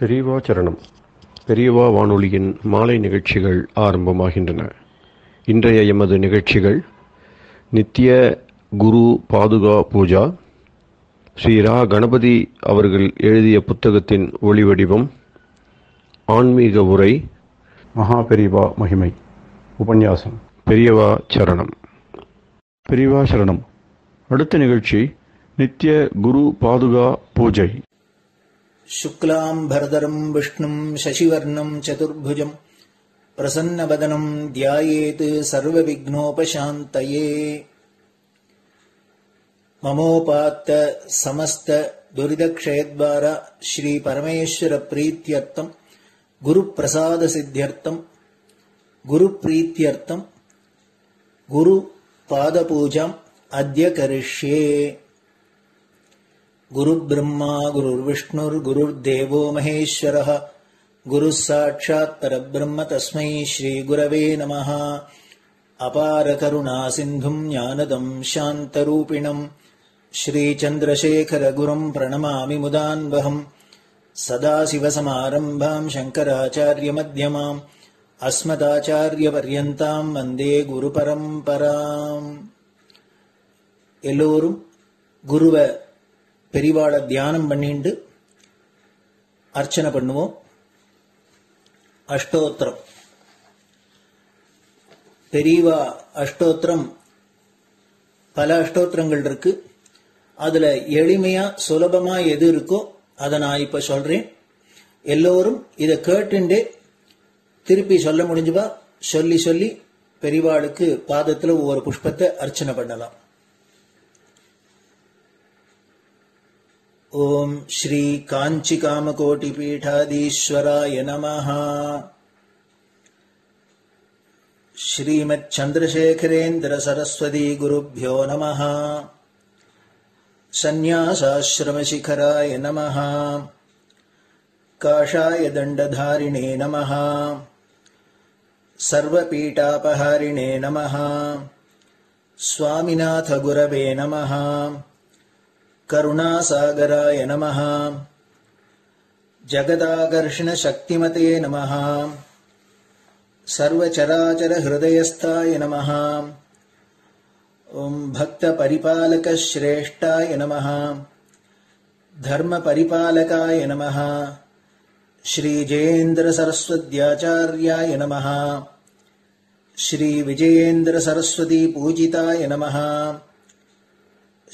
பெரியவா சரணம். பெரியவா வானொலியின் மாலை நிகழ்ச்சிகள் ஆரம்பமாகின்றன. இன்றைய எமது நிகழ்ச்சிகள் நித்திய குரு பாதுகா பூஜா, ஸ்ரீ ரா கணபதி அவர்கள் எழுதிய புத்தகத்தின் ஒளிவடிவம், ஆன்மீக உரை, மகா பெரியவா மகிமை, உபன்யாசம். பெரியவா சரணம். பெரியவா சரணம். அடுத்த நிகழ்ச்சி நித்திய குரு பாதுகா பூஜை. शुक्लाम्भरधरं विष्णुं शशिवर्णं चतुर्भुजं प्रसन्नवदनं ध्यायेत् सर्वविघ्नोपशान्तये। ममोपात्त समस्त दुरितक्षयद्वार श्री परमेश्वर प्रीत्यर्थं गुरुप्रसाद सिद्ध्यर्थं गुरुप्रीत्यर्थं गुरुपादपूजाम् अद्य करिष्ये। गुरुर्ब्रह्मा गुरुर्विष्णुर्गुरुर्देवो महेश्वरः गुरुः साक्षात् परब्रह्म तस्मै श्रीगुरवे नमः। अपारकरुणा सिन्धुं ज्ञानदं शान्तरूपिणं श्रीचन्द्रशेखरगुरुं प्रणमामि मुदान्वहम्। सदाशिवसमारम्भां शङ्कराचार्यमध्यमाम् अस्मदाचार्यपर्यन्तां वन्दे गुरुपरम्पराम्. எல்லோரும் குருவ பெரிவாள தியானம் பண்ணிண்டு அர்ச்சனை பண்ணுவோம். அஷ்டோத்திரம். பெரியவா அஷ்டோத்திரம் பல அஷ்டோத்திரங்கள் இருக்கு. அதுல எளிமையா சுலபமா எது இருக்கோ அதை நான் இப்ப சொல்றேன். எல்லோரும் இதை கேட்டுண்டே திருப்பி சொல்ல முடிஞ்சுபா சொல்லி சொல்லி பெரிவாளுக்கு பாதத்துல ஒவ்வொரு புஷ்பத்தை அர்ச்சனை பண்ணலாம். ओम श्री कांची कामकोटि पीठाधीश्वराय नमः। श्रीमत् चंद्रशेखरेन्द्र सरस्वती गुरुभ्यो नमः। संन्यासाश्रम शिखराय नमः। काषाय दंडधारिणे नमः। सर्वपीठापहारिणे नमः। स्वामिनाथ गुरवे नमः। करुणासागराय नमः। जगदाकर्षण शक्तिमते नमः। सर्वचराचर हृदयस्थाय नमः। ओम भक्त परिपालक श्रेष्ठाय नमः। धर्म परिपालकाय नमः। श्री जयेन्द्र सरस्वत्याचार्याय नमः। श्री विजयेन्द्र सरस्वती पूजिताय नमः।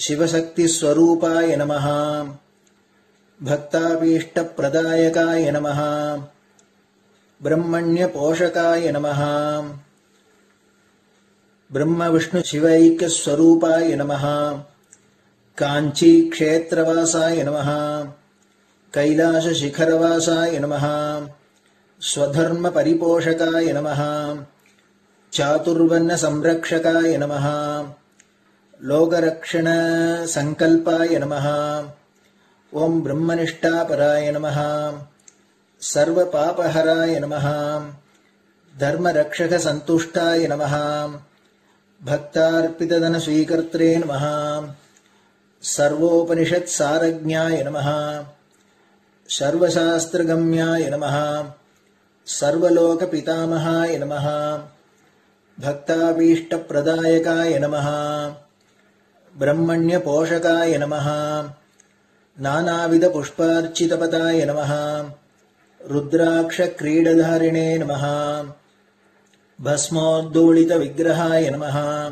शिवशक्ति स्वरूपाय नमः। भक्ताभीष्ट प्रदायकाय नमः। ब्रह्मण्य पोषकाय नमः। ब्रह्म विष्णु शिवैक्य स्वरूपाय नमः। कांची क्षेत्रवासाय नमः। कैलाश शिखरवासाय नमः। स्वधर्म परिपोषकाय नमः। चातुर्वर्ण संरक्षकाय नमः। लोकरक्षण संकल्पाय नमः। ओम ब्रह्मनिष्ठापराय नमः। सर्वपापहराय नमः। धर्मरक्षक संतुष्टाय नमः। भक्तार्पितधन स्वीकर्त्रे नमः। सर्वोपनिषत् सारज्ञाय नमः। सर्वशास्त्रगम्याय नमः। सर्वलोक पितामहाय नमः। भक्ताभीष्ट प्रदायकाय नमः। ब्रह्मण्य पोषकाय नमः। नानाविध पुष्पार्चितपदाय नमः। रुद्राक्ष क्रीडधारिणे नमः। भस्मोद्दोलित विग्रहाय नमः।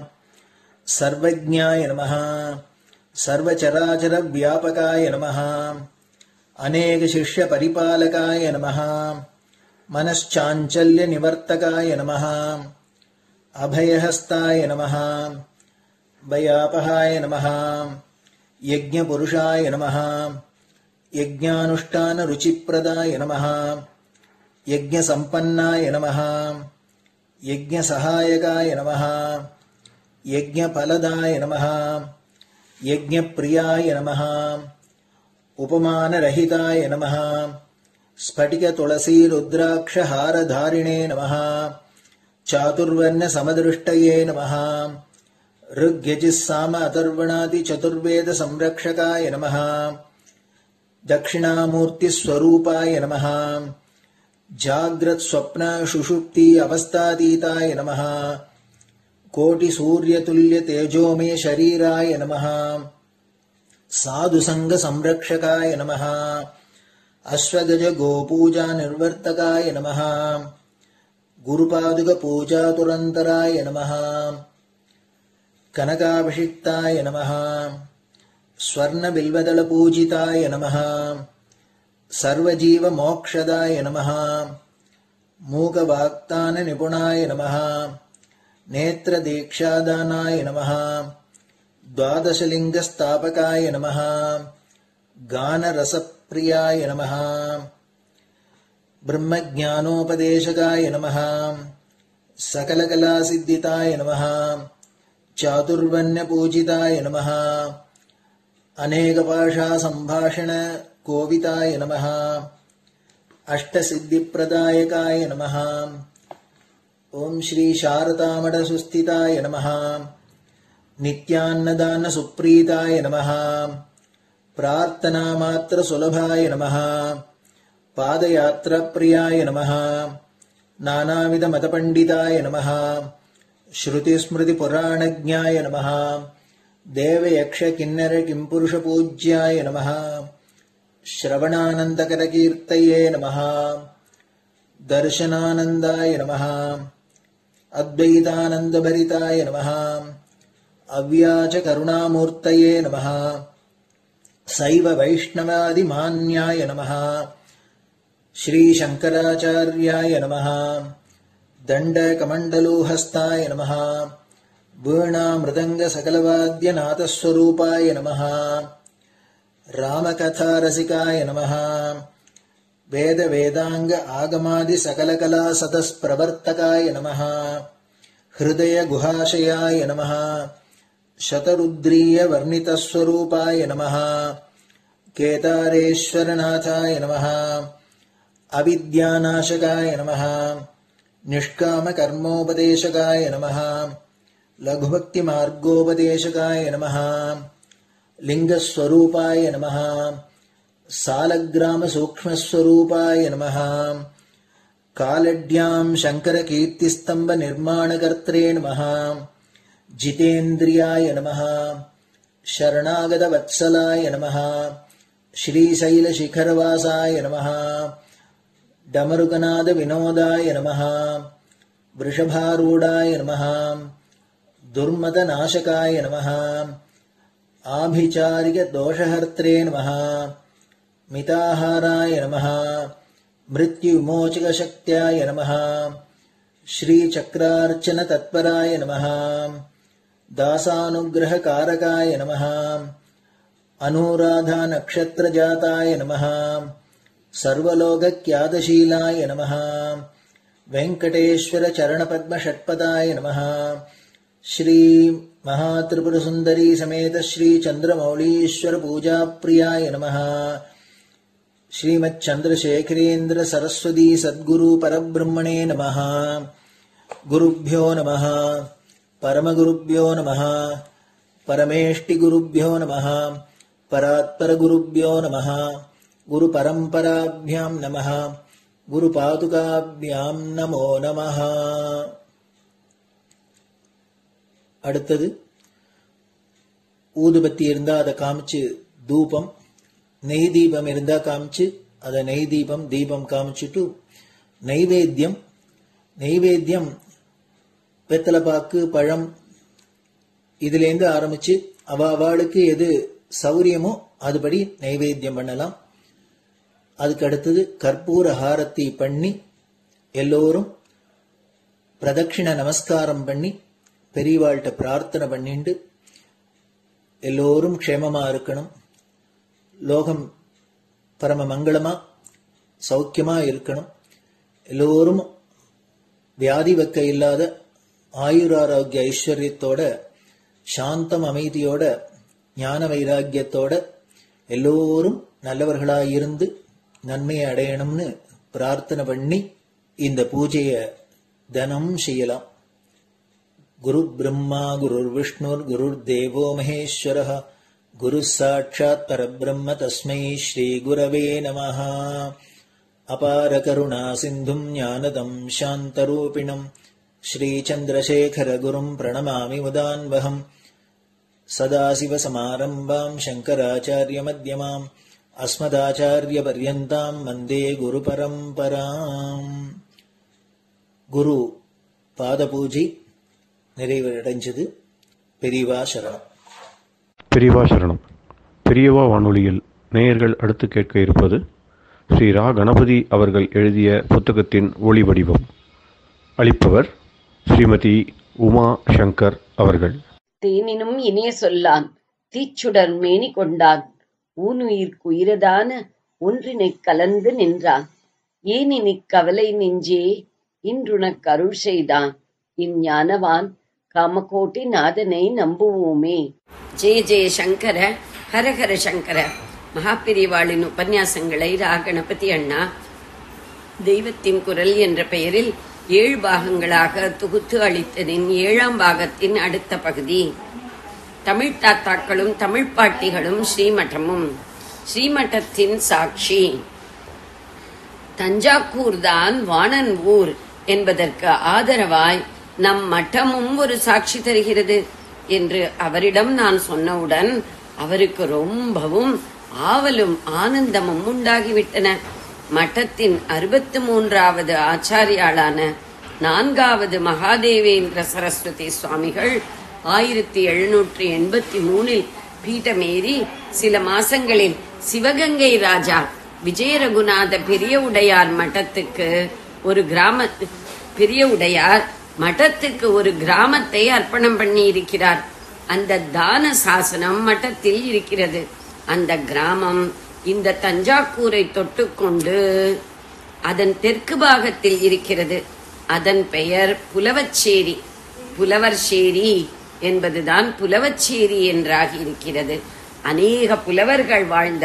सर्वज्ञाय नमः। सर्वचराचर व्यापकाय नमः। अनेक शिष्य परिपालकाय नमः। मनश्चाञ्चल्य निवर्तकाय नमः। अभयहस्ताय नमः। भयापहाय नमः। यज्ञपुरुषाय नमः। यज्ञानुष्ठान रुचिप्रदाय नमः। यज्ञसम्पन्नाय नमः। यज्ञसहायकाय नमः। यज्ञफलदाय नमः। यज्ञप्रियाय नमः। उपमानरहिताय नमः। स्फटिक तुलसी रुद्राक्ष हारधारिणे नमः। चातुर्वर्ण समदृष्टये नमः। ऋग्यजुस्साम अथर्वणादि चतुर्वेद संरक्षकाय नमः। தட்சிணாமூர்த்தி ஸ்வரூபாய நமஹ. ஜாக்ரத் ஸ்வப்ன சுஷுப்தி அவஸ்தாதீதாய நமஹ. கோட்டி சூரிய துல்லிய தேஜோமே ஷரீராய நமஹ. சாது சங்க சம்ரக்ஷகாய நமஹ. அஸ்வகஜ கோபூஜா நிர்வர்த்தகாய நமஹ. குருபாதுக பூஜா துரந்தராய நமஹ. கனகாபிஷிக்தாய நமஹ. ஸ்வர்ண பில்வதள பூஜிதாய நமஹ. சர்வஜீவ மோக்ஷதாய நமஹ. மூக வாக்தான நிபுணாய நமஹ. நேத்ர தீக்ஷாதானாய நமஹ. द्वादशलिंग स्थापकाय नमः. गान रसप्रियाय नमः. ब्रह्मज्ञानोपदेशकाय नमः. सकलकलासिद्धिताय नमः. चातुर्वण्यपूजिताय नमः. अनेकभाषा संभाषण कोविताय नमः. अष्टसिद्धिप्रदायकाय नमः. ओम श्री शारदामठ सुस्थिताय नमः. नित्यान्नदान सुप्रीताय नमः. प्रार्थना मात्र सुलभाय नमः. पादयात्रा प्रियाय नमः. नानाविध मतपंडिताय नमः. श्रुति स्मृति पुराणज्ञाय नमः. देव यक्ष किन्नर किंपुरुष पूज्याय नमः. श्रवणानंदकर कीर्तये नमः. दर्शनानंदाय नमः. अद्वैतानंद भरिताय नमः. अव्याच करुणामूर्तये नमः. शैव वैष्णवादि मान्याय नमः. श्री शंकराचार्याय नमः. दंड कमंडलूहस्ताय नमः. वीणा मृदंग सकलवाद्य नाथस्वरूपाय नमः. रामकथा रसिकाय नमः. वेद वेदांग आगमादि सकलकला सतस्प्रवर्तकाय नमः. हृदय गुहाशयाय नमः. शतरुद्रीय वर्णितस्वरूपाय नमः. केदारेश्वरनाथाय नमः. अविद्यानाशकाय नमः. निष्काम कर्मोपदेशकाय नमः. लघुभक्ति मार्गोपदेशकाय नमः. लिंगस्वरूपाय नमः. सालग्राम सूक्ष्मस्वरूपाय नमः. कालड्यां शंकर कीर्तिस्तंभ निर्माणकर्त्रे नमः. जितेन्द्रियाय नमः. शरणागत वत्सलाय नमः. श्रीशैल शिखरवासाय नमः. डमरुकनाद विनोदाय नमः. वृषभारूढ़ाय नमः. दुर्मद नाशकाय नमः. आभिचारिक दोषहर्त्रे नमः. मिताहाराय नमः. मृत्युविमोचक शक्त्याय नमः. श्री चक्रार्चन तत्पराय नमः. दासानुग्रह कारकाय नमः. अनुराधा नक्षत्र जाताय नमः. सर्वलोक ख्यातशीलाय नमः. वेंकटेश्वर चरण पद्म षट्पदाय नमः. श्री महात्रिपुर सुंदरी समेत श्री चंद्रमौलीश्वर पूजा प्रियाय नमः. श्रीमच्चंद्रशेखरेन्द्र सरस्वती सद्गुरु परब्रह्मणे नमः. गुरुभ्यो नमः. परमगुरुभ्यो नमः. परमेष्टिगुरुभ्यो नमः. परात्परगुरुभ्यो नमः. गुरुपरम्पराभ्यां नमः. गुरुपादुकाभ्यां नमो नमः. அடுத்தது ஊதுபத்தி இருந்தா அதை காமிச்சு தூபம், நெய் தீபம் இருந்தா காமிச்சு அதை நெய் தீபம் தீபம் காமிச்சுட்டு நைவேத்தியம் நைவேத்தியம் வெத்தலைப்பாக்கு பழம் இதுலேருந்து ஆரம்பிச்சு அவளுக்கு எது சௌரியமோ அதுபடி நைவேத்தியம் பண்ணலாம். அதுக்கு அடுத்தது கற்பூர ஹாரத்தி பண்ணி எல்லோரும் பிரதட்சிண நமஸ்காரம் பண்ணி பெரியவாள்கிட்ட பிரார்த்தனை பண்ணிண்டு எல்லோரும் க்ஷேமமா இருக்கணும், லோகம் பரம மங்களமா சௌக்கியமா இருக்கணும், எல்லோரும் வியாதி வெக்க இல்லாத ஆயுராரோக்கிய ஐஸ்வர்யத்தோட சாந்தம் அமைதியோட ஞான வைராக்கியத்தோட எல்லோரும் நல்லவர்களாயிருந்து நன்மையை அடையணும்னு பிரார்த்தனை பண்ணி இந்த பூஜையை தினம் செய்யலாம். குரு பிரம்மா குரு விஷ்ணுர் குரு தேவோ மகேஸ்வரः குருः சாட்சாத் பரபிரம்ம தஸ்மை ஸ்ரீ குரவே நமः. அபார கருணா சிந்தும் ஞானதம் சாந்தரூபிணம் ஸ்ரீசந்திரசேகர குரும் பிரணமாமி முதான்வகம். சதாசிவசமாரம்பாம் சங்கராச்சார்யமத்யமாம் அஸ்மதாச்சார்யபர்யந்தாம் வந்தே குருபரம்பராம். குரு பாதபூஜை நிறைவடைஞ்சது. பெரியவா சரணம். பெரியவா சரணம். பெரியவா வானொலியில் நேயர்கள் அடுத்து கேட்க இருப்பது ஸ்ரீ ரா கணபதி அவர்கள் எழுதிய புத்தகத்தின் ஒளி வடிவம். அளிப்பவர் ஸ்ரீமதி உமா சங்கர் அவர்கள். தேனினும் இனிய சொல்லான் தீச்சுடர் மேனி கொண்டான் ஊனுயிர்க்குயிரதான ஒன்றினைக் கலந்து நின்றான். ஏனினிக் கவலை நெஞ்சே இன்றுனக் அருள் செய்தான் இஞ்ஞானவான் காமகோட்டி நாதனை நம்புவோமே. ஜெய ஜெய சங்கர, ஹரஹர சங்கர. மகாபெரிவாளின் உபன்யாசங்களை ரா கணபதி அண்ணா தெய்வத்தின் குரல் என்ற பெயரில் 7 பாகங்களாக தொகுத்து அளித்ததின் 7ஆம் பாகத்தின் அடுத்த பகுதி. தமிழ் தாத்தாக்களும் தமிழ் பாட்டிகளும் ஸ்ரீமட்டமும். ஸ்ரீமட்டத்தின் சாட்சி தஞ்சாவூர் தான் வாணன் ஊர் என்பதற்கு ஆதரவாய் நம் மட்டமும் ஒரு சாட்சி தருகிறது என்று அவரிடம் நான் சொன்னவுடன் அவருக்கு ரொம்பவும் ஆவலும் ஆனந்தமும் உண்டாகிவிட்டன. மட்டத்தின் 63வது ஆச்சாரியாளான 4வது மகாதேவேந்திர சரஸ்வதி சுவாமிகள் 1783 பீட்டமேறி சில மாசங்களில் சிவகங்கை ராஜா விஜய ரகுநாத பெரிய உடையார் மட்டத்துக்கு ஒரு கிராமத்தை அர்ப்பணம் பண்ணி இருக்கிறார். அந்த தான சாசனம் மட்டத்தில் இருக்கிறது. அந்த கிராமம் இந்த தஞ்சாவூரை தொட்டுக்கொண்டு அதன் தெற்கு பாகத்தில் இருக்கிறது. அதன் பெயர் புலவச்சேரி. புலவர்சேரி என்பதுதான் புலவச்சேரி என்றாகி இருக்கிறது. அநேக புலவர்கள் வாழ்ந்த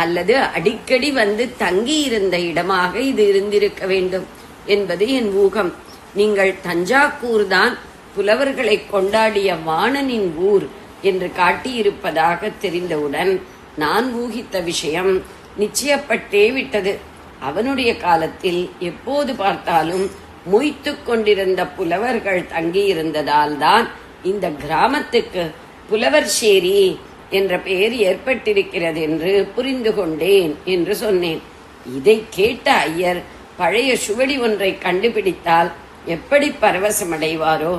அல்லது அடிக்கடி வந்து தங்கி இருந்த இடமாக இது இருந்திருக்க வேண்டும் என்பது என் ஊகம். நீங்கள் தஞ்சாவூர் தான் புலவர்களை கொண்டாடிய வாணனின் ஊர் என்று காட்டியிருப்பதாக தெரிந்தவுடன் நான் ஊகித்த விஷயம் நிச்சயப்பட்டே விட்டது. அவனுடைய காலத்தில் எப்போது பார்த்தாலும் மொய்த்துக் கொண்டிருந்த புலவர்கள் தங்கியிருந்ததால் தான் இந்த கிராமத்துக்கு புலவர்சேரி என்ற பெயர் ஏற்பட்டிருக்கிறது என்று புரிந்து கொண்டேன் என்று சொன்னேன். இதை கேட்ட ஐயர் பழைய சுவடி ஒன்றை கண்டுபிடித்தால் எப்படி பரவசமடைவாரோ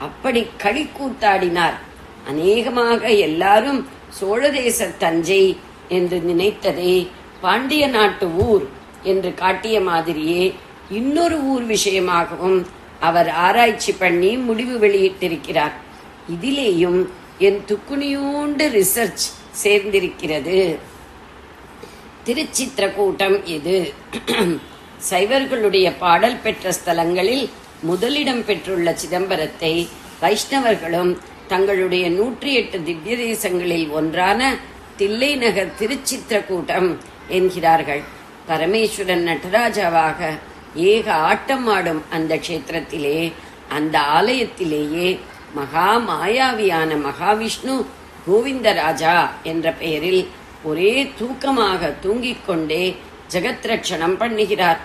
அப்படி களி கூத்தாடினார். அநேகமாக எல்லாரும் சோழதேச தஞ்சை என்று நினைத்ததை பாண்டிய நாட்டு ஊர் என்று காட்டிய மாதிரியே இன்னொரு ஊர் விஷயமாகவும் அவர் ஆராய்ச்சி பண்ணி முடிவு வெளியிட்டிருக்கிறார். இதிலேயும் என் துக்குனியூண்டு ரிசர்ச் சேர்ந்திருக்கிறது. திருச்சித்திரக்கூட்டம் இது சைவர்களுடைய பாடல் பெற்ற ஸ்தலங்களில் முதலிடம் பெற்றுள்ள சிதம்பரத்தை வைஷ்ணவர்களும் தங்களுடைய 108 திவ்ய தேசங்களில் ஒன்றான தில்லை நகர் திருச்சித்திரக்கூட்டம் என்கிறார்கள். பரமேஸ்வரன் நடராஜாவாக ஏக ஆட்டம் ஆடும் அந்த க்ஷேத்திரத்திலே, அந்த ஆலயத்திலேயே மகா மாயாவியான மகாவிஷ்ணு கோவிந்தராஜா என்ற பெயரில் ஒரே தூக்கமாக தூங்கிக் கொண்டே ஜெகத் ரட்சணம் பண்ணுகிறார்.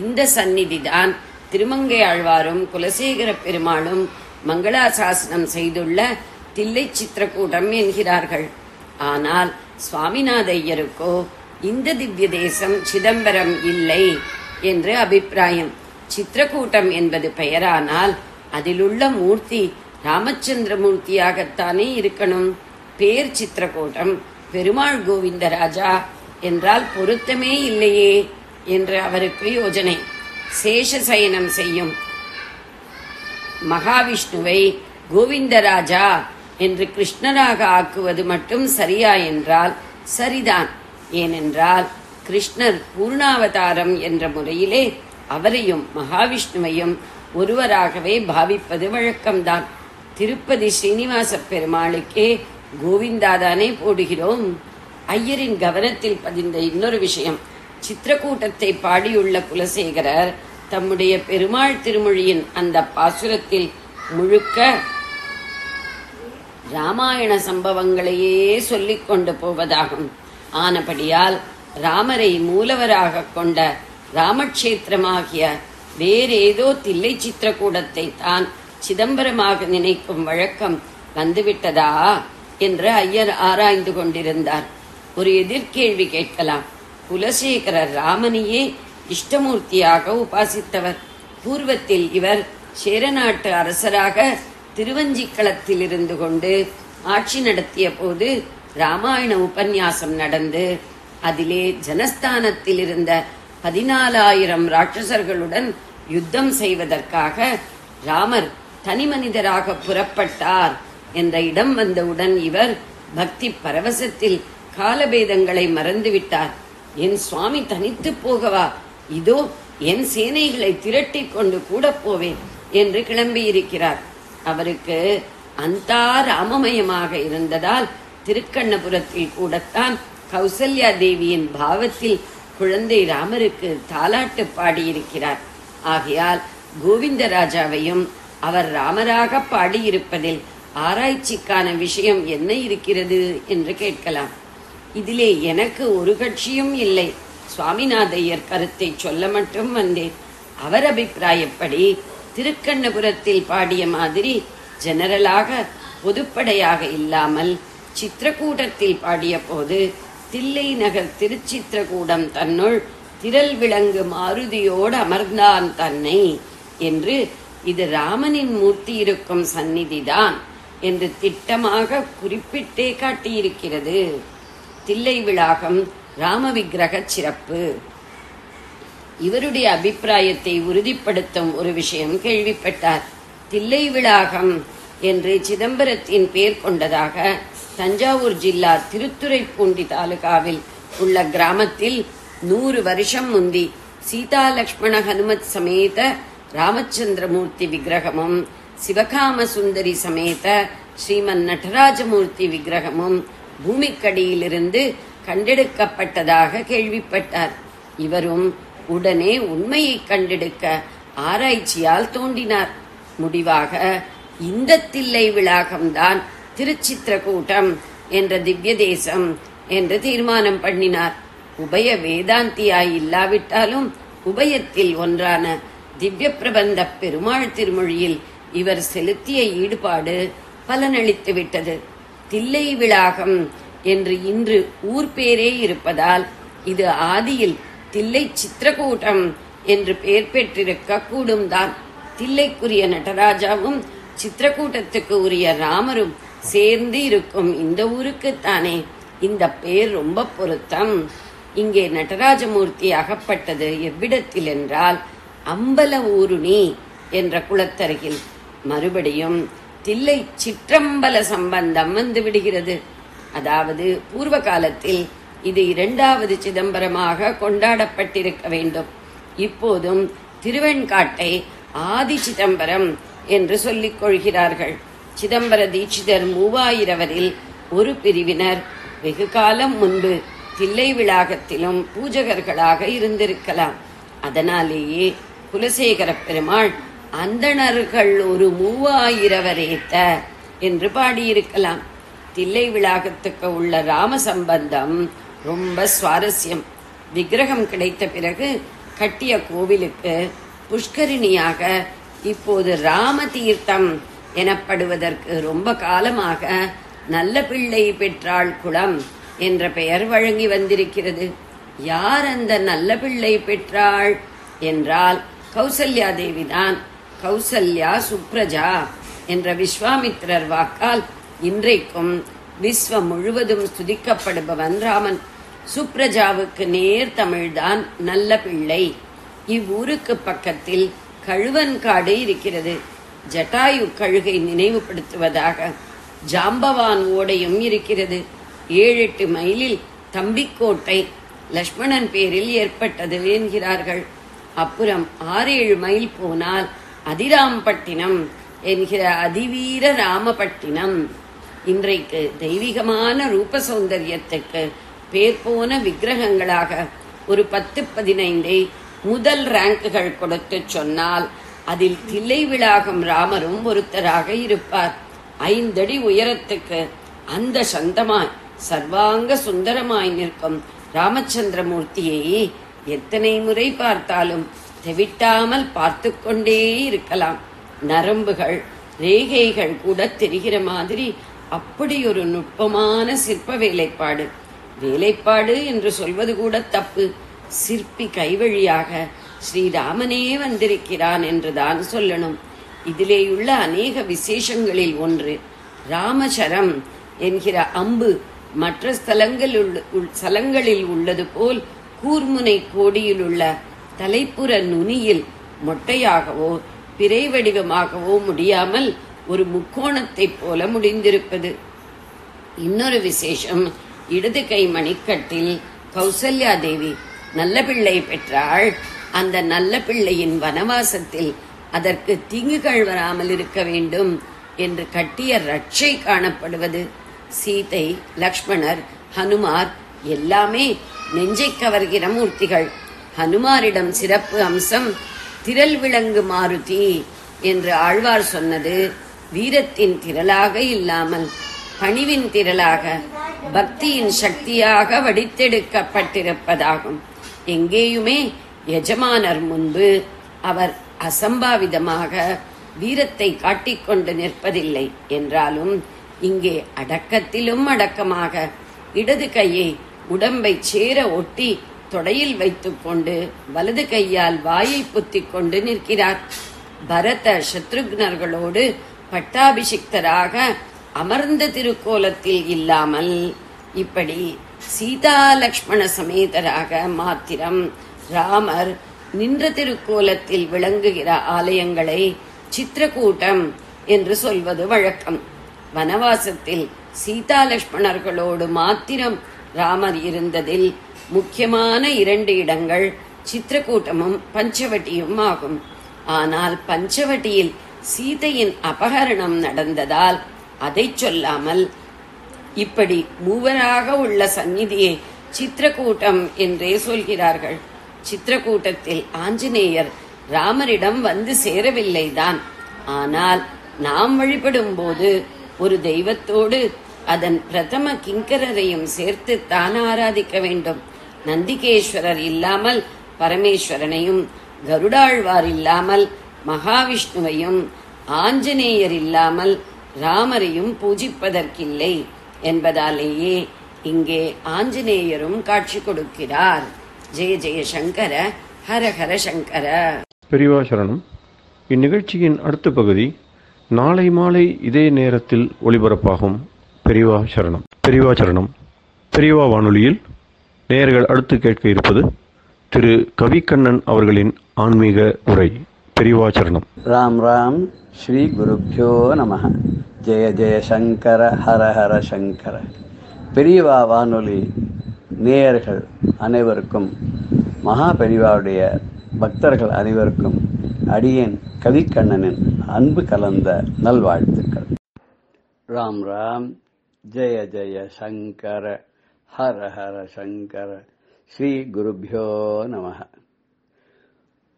இந்த சந்நிதிதான் திருமங்கை ஆழ்வாரும் குலசேகர பெருமாளும் மங்களாசாசனம் செய்துள்ள தில்லை சித்திரக்கூட்டம் என்கிறார்கள். ஆனால் சுவாமிநாத ஐயருக்கோ இந்த திவ்ய தேசம் சிதம்பரம் இல்லை என்று அபிப்பிராயம். சித்திரக்கூட்டம் என்பது பெயரானால் அதிலுள்ள மூர்த்தி ராமச்சந்திரமூர்த்தியாகத்தானே இருக்கணும். பேர் சித்திரக்கூட்டம், பெருமாள் கோவிந்தராஜா என்றால் பொருத்தமே இல்லையே என்று அவருக்கு யோஜனை. சேஷசயனம் செய்யும் மகாவிஷ்ணுவை கோவிந்தராஜா என்று கிருஷ்ணராக ஆக்குவது மட்டும் சரியா என்றால் சரிதான். ஏனென்றால் கிருஷ்ணர் பூர்ணாவதாரம் என்ற முறையிலே அவரையும் மகாவிஷ்ணுவையும் ஒருவராகவே பாவிப்பது வழக்கம்தான். திருப்பதி ஸ்ரீனிவாச பெருமாளுக்கே கோவிந்தாதானே போடுகிறோம். ஐயரின் கவனத்தில் பதிந்த இன்னொரு விஷயம், சித்திரக்கூட்டத்தை பாடியுள்ள குலசேகரர் தம்முடைய பெருமாள் திருமொழியின் அந்த பாசுரத்தில் முழுக்க ராமாயண சம்பவங்களையே சொல்லிக் கொண்டு போவதாகும். ஆனபடியால் ராமரை மூலவராக கொண்ட ராமக்ஷேத்திரமாகிய வேறேதோ தில்லை சித்திரக்கூடத்தை தான் சிதம்பரமாக நினைக்கும் வழக்கம் வந்துவிட்டதா என்று ஐயர் ஆராய்ந்து கொண்டிருந்தார். ஒரு எதிர்கேள்வி கேட்கலாம். குலசேகரர் ராமனையே இஷ்டமூர்த்தியாக உபாசித்தவர். பூர்வத்தில் இவர் சேரநாட்டு அரசராக திருவஞ்சிக்களத்தில் இருந்து கொண்டு ஆட்சி நடத்திய போது ராமாயண உபன்யாசம் நடந்து அதிலே ஜனஸ்தானத்தில் இருந்த 14,000 ராட்சசர்களுடன் யுத்தம் செய்வதற்காக ராமர் தனி மனிதராக புறப்பட்டார் என்ற இடம் வந்தவுடன் இவர் பக்தி பரவசத்தில் காலபேதங்களை மறந்துவிட்டார். என் சுவாமி தனித்து போகவா, இதோ என் சேனைகளை திரட்டி கொண்டு கூட போவேன் என்று கிளம்பியிருக்கிறார். அவருக்கு அந்தா ராமமயமாக இருந்ததால் திருக்கண்ணபுரத்தில் கூடத்தான் கௌசல்யா தேவியின் பாவத்தில் குழந்தை ராமருக்கு தாலாட்டு பாடியிருக்கிறார். ஆகையால் கோவிந்தராஜாவையும் அவர் ராமராக பாடியிருப்பதில் ஆராய்ச்சிக்கான விஷயம் என்ன இருக்கிறது என்று கேட்கலாம். இதிலே எனக்கு ஒரு கட்சியும் இல்லை. சுவாமிநாதையர் கருத்தை சொல்ல மட்டும் வந்தேன். அவர் அபிப்பிராயப்படி திருக்கண்ணபுரத்தில் பாடிய மாதிரி ஜெனரலாக பொதுப்படையாக இல்லாமல் சித்திரக்கூடத்தில் பாடிய போது தில்லை நகர் திருச்சித்திரக்கூடம் தன்னுள் திரள் விளங்கு மாருதியோடு அமர்ந்தான் தன்னை என்று இது ராமனின் மூர்த்தி இருக்கும் சந்நிதிதான் என்று திட்டமாக குறிப்பிட்டே காட்டியிருக்கிறது. தில்லை விளாகம் ராம விக்கிரக சிறப்பு. இவருடைய அபிப்பிராயத்தை உறுதிப்படுத்தும் ஒரு விஷயம் கேள்விப்பட்டார். தில்லை விளாகம் என்று சிதம்பரத்தின் பேர் கொண்டதாக தஞ்சாவூர் ஜில்லா திருத்துறைப்பூண்டி தாலுகாவில் உள்ள கிராமத்தில் 100 வருஷம் முந்தி சீதா லக்ஷ்மண ஹனுமத் சமேத ராமச்சந்திரமூர்த்தி விக்கிரகமும் சிவகாம சுந்தரி சமேத ஸ்ரீமன் நடராஜமூர்த்தி விக்கிரகமும் பூமிக்கடியிலிருந்து கண்டெடுக்கப்பட்டதாக கேள்விப்பட்டார். இவரும் உடனே உண்மையை கண்டெடுக்க ஆராய்ச்சியால் தோண்டினார். முடிவாக இந்த தில்லை விளாகம்தான் திருச்சித்திரக்கூட்டம் என்ற திவ்ய தேசம் என்று தீர்மானம் பண்ணினார். உபய வேதாந்தியாய் இல்லாவிட்டாலும் உபயத்தில் ஒன்றான திவ்ய பிரபந்த பெருமாள் திருமொழியில் இவர் செலுத்திய ஈடுபாடு பலனளித்து விட்டது. தில்லை விளாகம் என்று இன்று ஊர் பேரே இருப்பதால் இது ஆதியில் தில்லை சித்திரக்கூட்டம் என்று பெயர் பெற்றிருக்க கூடும் தான். தில்லைக்குரிய நடராஜாவும் சித்திரக்கூட்டத்துக்கு உரிய ராமரும் சேர்ந்து இருக்கும் இந்த ஊருக்குத்தானே இந்த பெயர் ரொம்ப பொருத்தம். இங்கே நடராஜமூர்த்தி அகப்பட்டது எவ்விடத்தில் என்றால் அம்பல ஊருணி என்ற குளத்தருகில். மறுபடியும் தில்லை சிற்றம்பல சம்பந்தம் வந்து விடுகிறது. அதாவது பூர்வ காலத்தில் இது 2வது சிதம்பரமாக கொண்டாடப்பட்டிருக்க வேண்டும். இப்போதும் திருவெண்காட்டை ஆதி சிதம்பரம் என்று சொல்லிக் கொள்கிறார்கள். சிதம்பர தீட்சிதர் 3000 ஒரு பிரிவினர் வெகு காலம் முன்பு தில்லை விளாகத்திலும் பூஜகர்களாக இருந்திருக்கலாம். அதனாலேயே குலசேகர பெருமாள் அந்தணர்கள் ஒரு 3000 என்று பாடியிருக்கலாம். தில்லை விளாகத்துக்கு உள்ள ராம சம்பந்தம் ரொம்ப சுவாரஸ்யம். விக்கிரகம் கிடைத்த பிறகு கட்டிய கோவிலுக்கு புஷ்கரிணியாக இப்போது ராம தீர்த்தம் எனப்படுவதற்கு ரொம்ப காலமாக நல்ல பிள்ளை பெற்றாள் குளம் என்ற பெயர் வழங்கி வந்திருக்கிறது. யார் அந்த நல்ல பிள்ளை பெற்றாள் என்றால் கௌசல்யா தேவிதான். கௌசல்யா சுப்ரஜா என்ற விஸ்வாமித்திரர் வாக்கால் இன்றைக்கும் விஸ்வம் முழுவதும் ஸ்துதிக்கப்படுபவன் ராமன். சுப்ரஜாவுக்கு நேர் தமிழ்தான் நல்ல பிள்ளை. இவ்வூருக்கு பக்கத்தில் கழுவன்காடு இருக்கிறது. ஜட்டாயு கழுகை நினைவுபடுத்துவதாக ஜாம்பவான் ஓடையும் இருக்கிறது. 7-8 மைலில் தம்பிக்கோட்டை லக்ஷ்மணன் பேரில் ஏற்பட்டது என்கிறார்கள். அப்புறம் 6-7 மைல் போனால் அதிராம்பட்டினம் என்கிற அதிவீர ராமபட்டினம். இன்றைக்கு தெய்வீகமான ரூப சௌந்தரியத்துக்கு பேர் போன விக்கிரகங்களாக ஒரு 10-15 முதல் ரேங்குகள் கொடுத்து சொன்னால் அதில் தில்லை விளாகம் ராமரும் ஒருத்தராக இருப்பார். 5 அடி உயரத்துக்கு அந்த சந்தமாய் சர்வாங்க சுந்தரமாய் நிற்கும் ராமச்சந்திரமூர்த்தியை எத்தனை முறை பார்த்தாலும் தெவிட்டாமல் பார்த்து கொண்டே இருக்கலாம். நரம்புகள் ரேகைகள் கூட தெரிகிற மாதிரி அப்படி ஒரு நுட்பமான சிற்ப வேலைப்பாடு. வேலைப்பாடு என்று சொல்வது கூட தப்பு. சிற்பி கைவழியாக ஸ்ரீராமனே வந்திருக்கிறான் என்றுதான் சொல்லணும். இதிலேயுள்ள அநேக விசேஷங்களில் ஒன்று, ராமசரம் என்கிற அம்பு மற்ற ஸ்தலங்களில் உள்ளது போல் கூர்முனை கோடியில் உள்ள தலைப்புற நுனியில் மொட்டையாகவோ பிறை வடிவமாகவோ முடியாமல் ஒரு முக்கோணத்தை போல முடிந்திருப்பது. இன்னொரு விசேஷம், இடது கை மணிக்கட்டில் கௌசல்யா தேவி நல்ல பிள்ளை பெற்றாள். அந்த நல்ல பிள்ளையின் வனவாசத்தில் அதற்கு தீங்குகள் வராமல் இருக்க வேண்டும் என்று கட்டிய ரட்சை காணப்படுவது. சீதை, லக்ஷ்மணர், ஹனுமார் எல்லாமே நெஞ்சை கவர்கிற மூர்த்திகள். ஹனுமாரிடம் சிறப்பு அம்சம் திரள் விளங்கு மாருதி என்று ஆழ்வார் சொன்னது வீரத்தின் திரளாக இல்லாமல் பணிவின் திரளாக பக்தியின் சக்தியாக வடித்தெடுக்கப்பட்டிருப்பதாகும். எங்கேயுமே எஜமானர் முன்பு அவர் அசம்பாவிதமாக வீரத்தை காட்டிக்கொண்டு நிற்பதில்லை என்றாலும் இங்கே அடக்கத்திலும் அடக்கமாக இடது கையை உடம்பை சேர ஒட்டி தொடையில் வைத்துக் கொண்டு வலது கையால் வாயை புத்திக் கொண்டு நிற்கிறார். பரத சத்ருக்னர்களோடு பட்டாபிஷிக்தராக அமர்ந்த திருக்கோலத்தில் இல்லாமல் இப்படி சீதா லக்ஷ்மண சமேதராக மாத்திரம் ராமர் நின்ற திருக்கோலத்தில் விளங்குகிற ஆலயங்களை சித்திரக்கூட்டம் என்று சொல்வது வழக்கம். வனவாசத்தில் சீதா லக்ஷ்மணர்களோடு மாத்திரம் ராமர் இருந்ததில் முக்கியமான 2 இடங்கள் சித்திரக்கூட்டமும் பஞ்சவட்டியும் ஆகும். ஆனால் பஞ்சவட்டியில் சீதையின் அபகரணம் நடந்ததால் அதை சொல்லாமல் இப்படி மூவராக உள்ள சந்நிதியை சித்திரக்கூட்டம் என்றே சொல்கிறார்கள். சித்திரக்கூட்டத்தில் ஆஞ்சநேயர் ராமரிடம் வந்து சேரவில்லைதான். ஆனால் நாம் வழிபடும் போது ஒரு தெய்வத்தோடு அதன் பிரதம கிங்கரரையும் சேர்த்து தான் ஆராதிக்க வேண்டும். நந்திகேஸ்வரர் இல்லாமல் பரமேஸ்வரனையும், கருடாழ்வார் இல்லாமல் மகாவிஷ்ணுவையும், ஆஞ்சநேயர் இல்லாமல் ராமரையும் பூஜிப்பதற்கில்லை என்பதாலேயே இங்கே ஆஞ்சநேயரும் காட்சி கொடுக்கிறார். ஜெய ஜெய சங்கர, ஹர ஹர சங்கர. பெரியவா சரணம். இந்நிகழ்ச்சியின் அடுத்த பகுதி நாளை மாலை இதே நேரத்தில் ஒளிபரப்பாகும். பெரியவா சரணம். பெரியவா சரணம். பெரியவா வானொலியில் நேயர்கள் அடுத்து கேட்க இருப்பது திரு கவிக்கண்ணன் அவர்களின் ஆன்மீக உரை. பெரியவா சரணம். ராம் ராம். ஸ்ரீ குருப்யோ நம. ஜெய ஜெய சங்கர, ஹர ஹர சங்கர. பெரியவா வானொலி நேயர்கள் அனைவருக்கும், மகா பெரியவாவுடைய பக்தர்கள் அனைவருக்கும் அடியேன் கவிக்கண்ணனின் அன்பு கலந்த நல்வாழ்த்துக்கள். ராம் ராம். ஜெய ஜெய சங்கர, ஹர ஹர சங்கர. ஸ்ரீ குருப்யோ நம.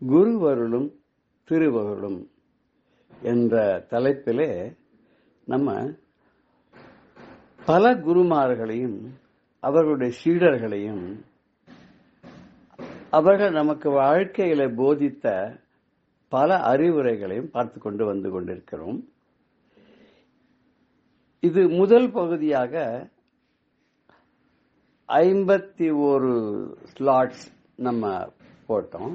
குருவருளும் திருவருளும் என்ற தலைப்பிலே நம்ம பல குருமார்களையும் அவர்களுடைய சீடர்களையும் அவர்கள் நமக்கு வாழ்க்கையில போதித்த பல அறிவுரைகளையும் பார்த்து கொண்டு வந்து கொண்டிருக்கிறோம். இது முதல் பகுதியாக 51 ஸ்லாட்ஸ் நம்ம போட்டோம்.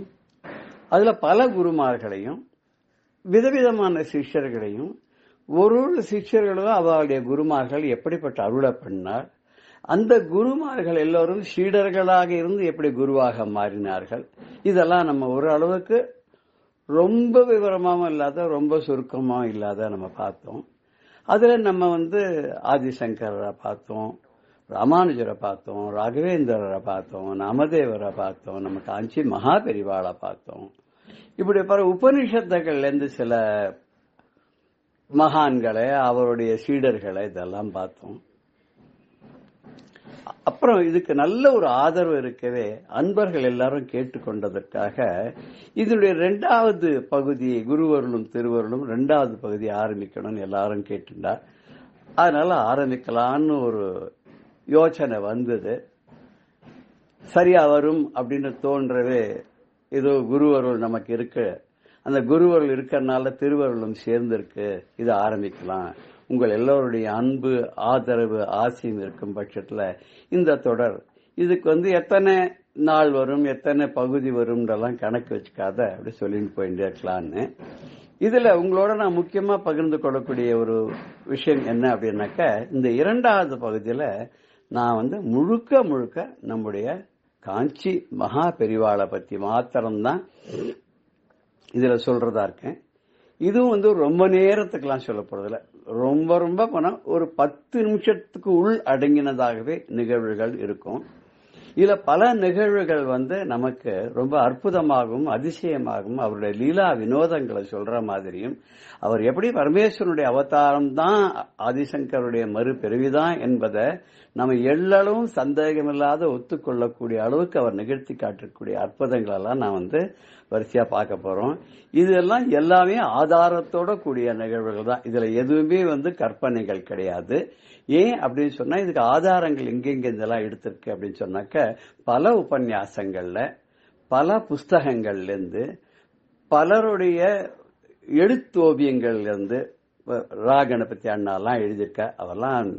அதுல பல குருமார்களையும் விதவிதமான சிஷ்யர்களையும், ஒரு சிஷ்யர்களும் அவருடைய குருமார்கள் எப்படிப்பட்ட அருளை பண்ணார், அந்த குருமார்கள் எல்லோரும் சீடர்களாக இருந்து எப்படி குருவாக மாறினார்கள், இதெல்லாம் நம்ம ஒரு அளவுக்கு ரொம்ப விவரமாவும் இல்லாத ரொம்ப சுருக்கமாவும் இல்லாத நம்ம பார்த்தோம். அதுல நம்ம ஆதிசங்கரரை பார்த்தோம், ராமானுஜரை பார்த்தோம், ராகவேந்திரரை பார்த்தோம், நாமதேவரை பார்த்தோம், நம்ம காஞ்சி மகா பெரிவாளை பார்த்தோம். இப்படி பல உபனிஷத்துகள்ல இருந்து சில மகான்களை, அவருடைய சீடர்களை இதெல்லாம் பார்த்தோம். அப்புறம் இதுக்கு நல்ல ஒரு ஆதரவு இருக்கவே அன்பர்கள் எல்லாரும் கேட்டுக்கொண்டதற்காக இதனுடைய 2வது பகுதி குருவருளும் திருவருளும் 2வது பகுதி ஆரம்பிக்கணும்னு எல்லாரும் கேட்டுட்டார். அதனால ஆரம்பிக்கலான்னு ஒரு யோசனை வந்தது. சரியா வரும் அப்படின்னு தோன்றவே ஏதோ குருவருள் நமக்கு இருக்கு, அந்த குருவருள் இருக்கிறதுனால திருவருளும் சேர்ந்திருக்கு, இதை ஆரம்பிக்கலாம். உங்கள் எல்லோருடைய அன்பு ஆதரவு ஆசையும் இருக்கும் பட்சத்துல இந்த தொடர் இதுக்கு எத்தனை நாள் வரும் எத்தனை பகுதி வரும்ன்றெல்லாம் கணக்கு வச்சுக்காத அப்படி சொல்லிட்டு போயிட்டே இருக்கலான்னு. இதுல உங்களோட நான் முக்கியமா பகிர்ந்து கொள்ளக்கூடிய ஒரு விஷயம் என்ன அப்படின்னாக்க, இந்த 2வது பகுதியில நான் முழுக்க முழுக்க நம்முடைய காஞ்சி மகா பெரிவாளை பத்தி மாத்திரம்தான் இதுல சொல்றதா இருக்கேன். இதுவும் ரொம்ப நேரத்துக்கெல்லாம் சொல்ல போறதில்ல, ரொம்ப ரொம்ப போனா ஒரு 10 நிமிஷத்துக்கு உள் அடங்கினதாகவே நிகழ்வுகள் இருக்கும். இதுல பல நிகழ்வுகள் நமக்கு ரொம்ப அற்புதமாகவும் அதிசயமாகவும் அவருடைய லீலா வினோதங்களை சொல்ற மாதிரியும், அவர் எப்படி பரமேஸ்வரனுடைய அவதாரம் தான் ஆதிசங்கருடைய மறுபிறவிதான் என்பதை நம்ம எல்லளவும் சந்தேகமில்லாத ஒத்துக்கொள்ளக்கூடிய அளவுக்கு அவர் நிகழ்த்தி காட்டக்கூடிய அற்புதங்கள் எல்லாம் நான் வரிசையா பார்க்க போறோம். இதெல்லாம் எல்லாமே ஆதாரத்தோட கூடிய நிகழ்வுகள் தான். இதுல எதுவுமே கற்பனைகள் கிடையாது. ஏன் அப்படின்னு சொன்னா இதுக்கு ஆதாரங்கள் எங்கெங்க இதெல்லாம் எடுத்திருக்கு அப்படின்னு சொன்னாக்க, பல உபன்யாசங்கள்ல பல புஸ்தகங்கள்ல இருந்து பலருடைய எழுத்தோவியங்கள்ல இருந்து ராகணபதி அண்ணாலாம் எழுதியிருக்க. அவெல்லாம்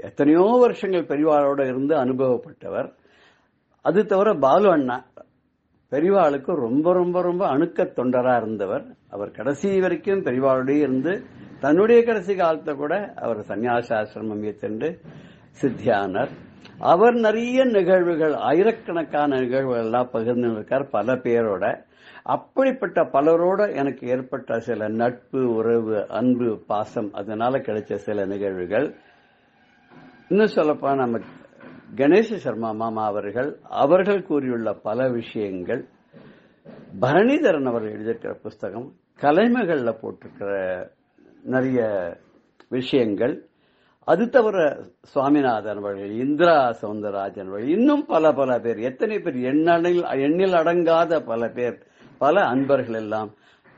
எத்தனையோ வருஷங்கள் பெரியவாளோட இருந்து அனுபவப்பட்டவர். அது தவிர பாலு அண்ணா பெரியவாளுக்கு ரொம்ப ரொம்ப ரொம்ப அணுக்க தொண்டரா இருந்தவர். அவர் கடைசி வரைக்கும் பெரியவாளுடைய இருந்து தன்னுடைய கடைசி காலத்தை கூட அவர் சன்னியாசாசிரமம் ஏற்று சித்தியானர். அவர் நிறைய நிகழ்வுகள், ஆயிரக்கணக்கான நிகழ்வுகள் எல்லாம் பகிர்ந்து இருக்கார் பல பேரோட. அப்படிப்பட்ட பலரோட எனக்கு ஏற்பட்ட சில நட்பு, உறவு, அன்பு, பாசம், அதனால கிடைச்ச சில நிகழ்வுகள். இன்னும் சொல்லப்பா நம்ம கணேச சர்மா மாமா அவர்கள் கூறியுள்ள பல விஷயங்கள், பரணிதரன் அவர்கள் எழுதியிருக்கிற புஸ்தகம், கலைமகள்ல போட்டிருக்கிற நிறைய விஷயங்கள், அது தவிர சுவாமிநாதன் அவர்கள், இந்திரா சவுந்தரராஜன் அவர்கள், இன்னும் பல பல பேர், எத்தனை பேர், எண்ணில் அடங்காத பல பேர், பல அன்பர்கள் எல்லாம்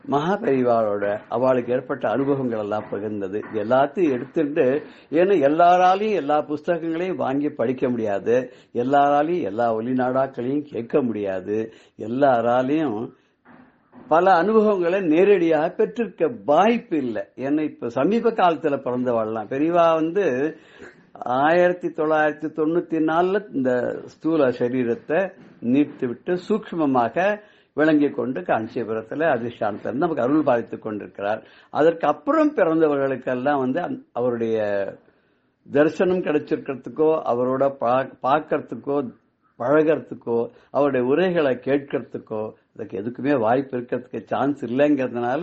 மகாபெரிவாளோட அவளுக்கு ஏற்பட்ட அனுபவங்கள் எல்லாம் பகிர்ந்தது. எல்லாத்தையும் எடுத்துட்டு, ஏன்னா எல்லாராலையும் எல்லா புஸ்தகங்களையும் வாங்கி படிக்க முடியாது, எல்லாராலையும் எல்லா ஒலிநாடாக்களையும் கேட்க முடியாது, எல்லாராலையும் பல அனுபவங்களை நேரடியாக பெற்றிருக்க வாய்ப்பு இல்லை. ஏன்னா இப்ப சமீப காலத்துல பிறந்தவாள்லாம் பெரியவா 1994 இந்த ஸ்தூல சரீரத்தை நீர்த்து விட்டு சூக்ஷ்மமாக விளங்கி கொண்டு காஞ்சிபுரத்தில் அதிஷ்டானத்தில் நமக்கு அருள் பாலித்துக் கொண்டிருக்கிறார். அதற்கு அப்புறம் பிறந்தவர்களுக்கெல்லாம் அவருடைய தரிசனம் கிடைச்சிருக்கிறதுக்கோ, அவரோட பார்க்கறதுக்கோ, பழகிறதுக்கோ, அவருடைய உரைகளை கேட்கறதுக்கோ அதுக்கு எதுக்குமே வாய்ப்பு இருக்கிறதுக்கு சான்ஸ் இல்லைங்கிறதுனால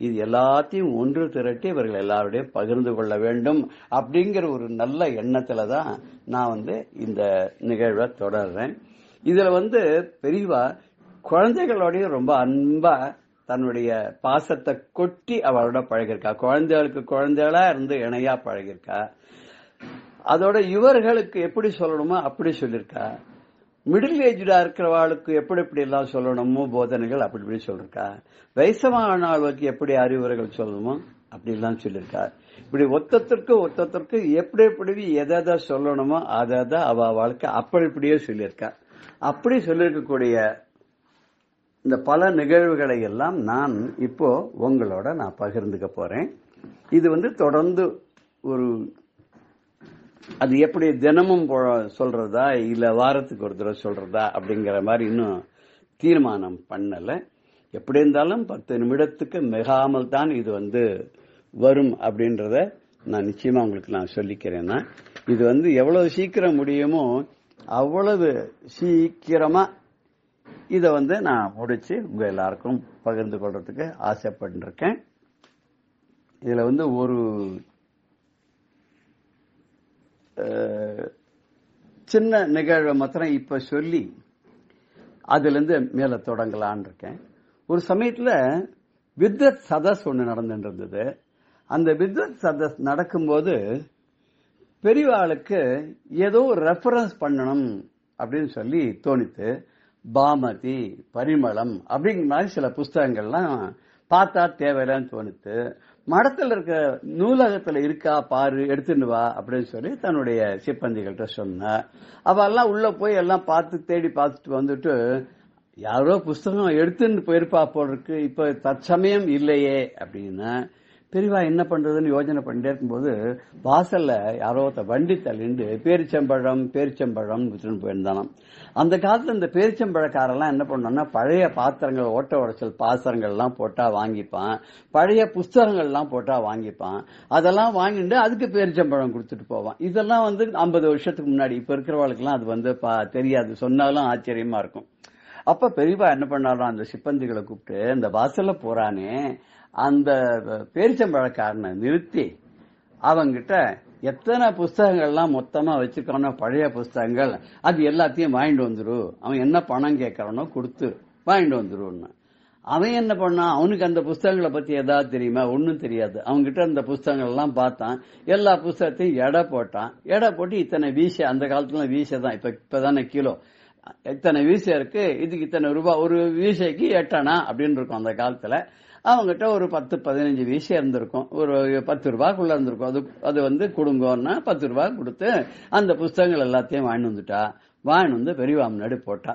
இது எல்லாத்தையும் ஒன்று திரட்டி இவர்கள் எல்லாரோடையும் பகிர்ந்து கொள்ள வேண்டும் அப்படிங்கிற ஒரு நல்ல எண்ணத்துல தான் நான் இந்த நிகழ்வை தொடர்றேன். இதுல பெரியவா குழந்தைகளோடய ரொம்ப அன்பா தன்னுடைய பாசத்தை கொட்டி அவளோட பழகிருக்கா. குழந்தைகளுக்கு குழந்தைகளா இருந்து இணையா பழகிருக்கா. அதோட இவர்களுக்கு எப்படி சொல்லணுமோ அப்படி சொல்லிருக்கா. மிடில் ஏஜ்டா இருக்கிறவாளுக்கு எப்படி எப்படி எல்லாம் சொல்லணுமோ போதனைகள் அப்படி இப்படி சொல்லிருக்கா. வயசமான ஆளுக்கு எப்படி அறிவுரைகள் சொல்லணுமோ அப்படி எல்லாம் சொல்லிருக்கா. இப்படி ஒத்தத்திற்கு எப்படி எப்படி எதை சொல்லணுமோ அதை அவ வாழ்க்கை அப்படி இப்படியே சொல்லியிருக்கா. அப்படி சொல்லியிருக்கக்கூடிய இந்த பல நிகழ்வுகளை எல்லாம் நான் இப்போ உங்களோட நான் பகிர்ந்துக்க போறேன். இது தொடர்ந்து ஒரு அது எப்படி தினமும் சொல்றதா இல்ல வாரத்துக்கு ஒரு தடவை சொல்றதா அப்படிங்கிற மாதிரி இன்னும் தீர்மானம் பண்ணல. எப்படி இருந்தாலும் 10 நிமிடத்துக்கு மிகாமல் தான் இது வரும் அப்படின்றத நான் நிச்சயமா உங்களுக்கு நான் சொல்லிக்கிறேன்னா, இது எவ்வளவு சீக்கிரம் முடியுமோ அவ்வளவு சீக்கிரமா இதை நான் முடிச்சு உங்க எல்லாருக்கும் பகிர்ந்து கொள்றதுக்கு ஆசைப்பட்டிருக்கேன். இதுல ஒரு சின்ன நிகழ்வை மாத்திரம் இப்ப சொல்லி அதுல இருந்து மேல தொடங்கலான் இருக்கேன். ஒரு சமயத்துல வித்வத் சதஸ் ஒண்ணு நடந்துட்டு இருந்தது. அந்த வித்வத் சதஸ் நடக்கும்போது பெரியவாளுக்கு ஏதோ ஒரு ரெஃபரன்ஸ் பண்ணணும் அப்படின்னு சொல்லி தோணித்து. பாமதி, பரிமளம் அப்படிங்கிற மாதிரி சில புஸ்தகங்கள்லாம் பார்த்தா தேவையில்லைன்னு தோணித்து. மடத்துல இருக்க நூலகத்துல இருக்கா பாரு, எடுத்துன்னு வா அப்படின்னு சொல்லி தன்னுடைய சிப்பந்திகள்கிட்ட சொன்ன. அவெல்லாம் உள்ள போய் எல்லாம் பார்த்து தேடி பார்த்துட்டு வந்துட்டு, யாரோ புஸ்தகம் எடுத்துன்னு போயிருப்பா போல் இருக்கு, இப்ப தற்சமயம் இல்லையே அப்படின்னு பெரியவா என்ன பண்றதுன்னு யோசனை பண்ணிட்டே இருக்கும்போது வாசல்ல யாரோ வண்டி தள்ளிண்டு பேரிச்சம்பழம் வித்துன்னு போயிருந்தானாம். அந்த காலத்துல இந்த பேரிச்சம்பழக்காரெல்லாம் என்ன பண்ணோம்னா பழைய பாத்திரங்கள், ஓட்ட உடைச்சல் பாத்திரங்கள்லாம் போட்டா வாங்கிப்பான், பழைய புஸ்தகங்கள்லாம் போட்டா வாங்கிப்பான். அதெல்லாம் வாங்கிட்டு அதுக்கு பேரிச்சம்பழம் கொடுத்துட்டு போவான். இதெல்லாம் 50 வருஷத்துக்கு முன்னாடி. இப்ப இருக்கிறவளுக்கெல்லாம் அது தெரியாது, சொன்னாலும் ஆச்சரியமா இருக்கும். அப்ப பெரியவா என்ன பண்ணாலும் அந்த சிப்பந்திகளை கூப்பிட்டு, இந்த வாசல்ல போறானே அந்த பேரிச்சம்பழக்காரனை நிறுத்தி அவங்கிட்ட எத்தனை புஸ்தகங்கள்லாம் மொத்தமா வச்சிருக்கானோ பழைய புஸ்தகங்கள், அது எல்லாத்தையும் வாங்கிட்டு வந்துரு, அவன் என்ன பணம் கேட்கறானோ கொடுத்து வாங்கிட்டு வந்துருன்னு. அவன் என்ன பண்ணான், அவனுக்கு அந்த புஸ்தகங்களை பத்தி ஏதாவது தெரியுமா? ஒன்னும் தெரியாது. அவன்கிட்ட அந்த புஸ்தகங்கள் எல்லாம் பார்த்தான், எல்லா புஸ்தகத்தையும் எடை போட்டான். எடை போட்டு இத்தனை வீசை, அந்த காலத்துல வீசை தான், இப்பதானே கிலோ, இத்தனை வீசை இருக்கு, இதுக்கு இத்தனை ரூபாய், ஒரு வீசைக்கு 8 அணா அப்படின்னு இருக்கும் அந்த காலத்துல. அவங்ககிட்ட ஒரு 10-15 வீசை இருந்திருக்கும், ஒரு 10 ரூபாய்க்குள்ள இருந்திருக்கும். அது கொடுங்கோன்னா 10 ரூபாய் கொடுத்து அந்த புஸ்தகங்கள் எல்லாத்தையும் வாங்கி வந்துட்டா. வாங்கி வந்து பெரியவா முன்னாடி போட்டா.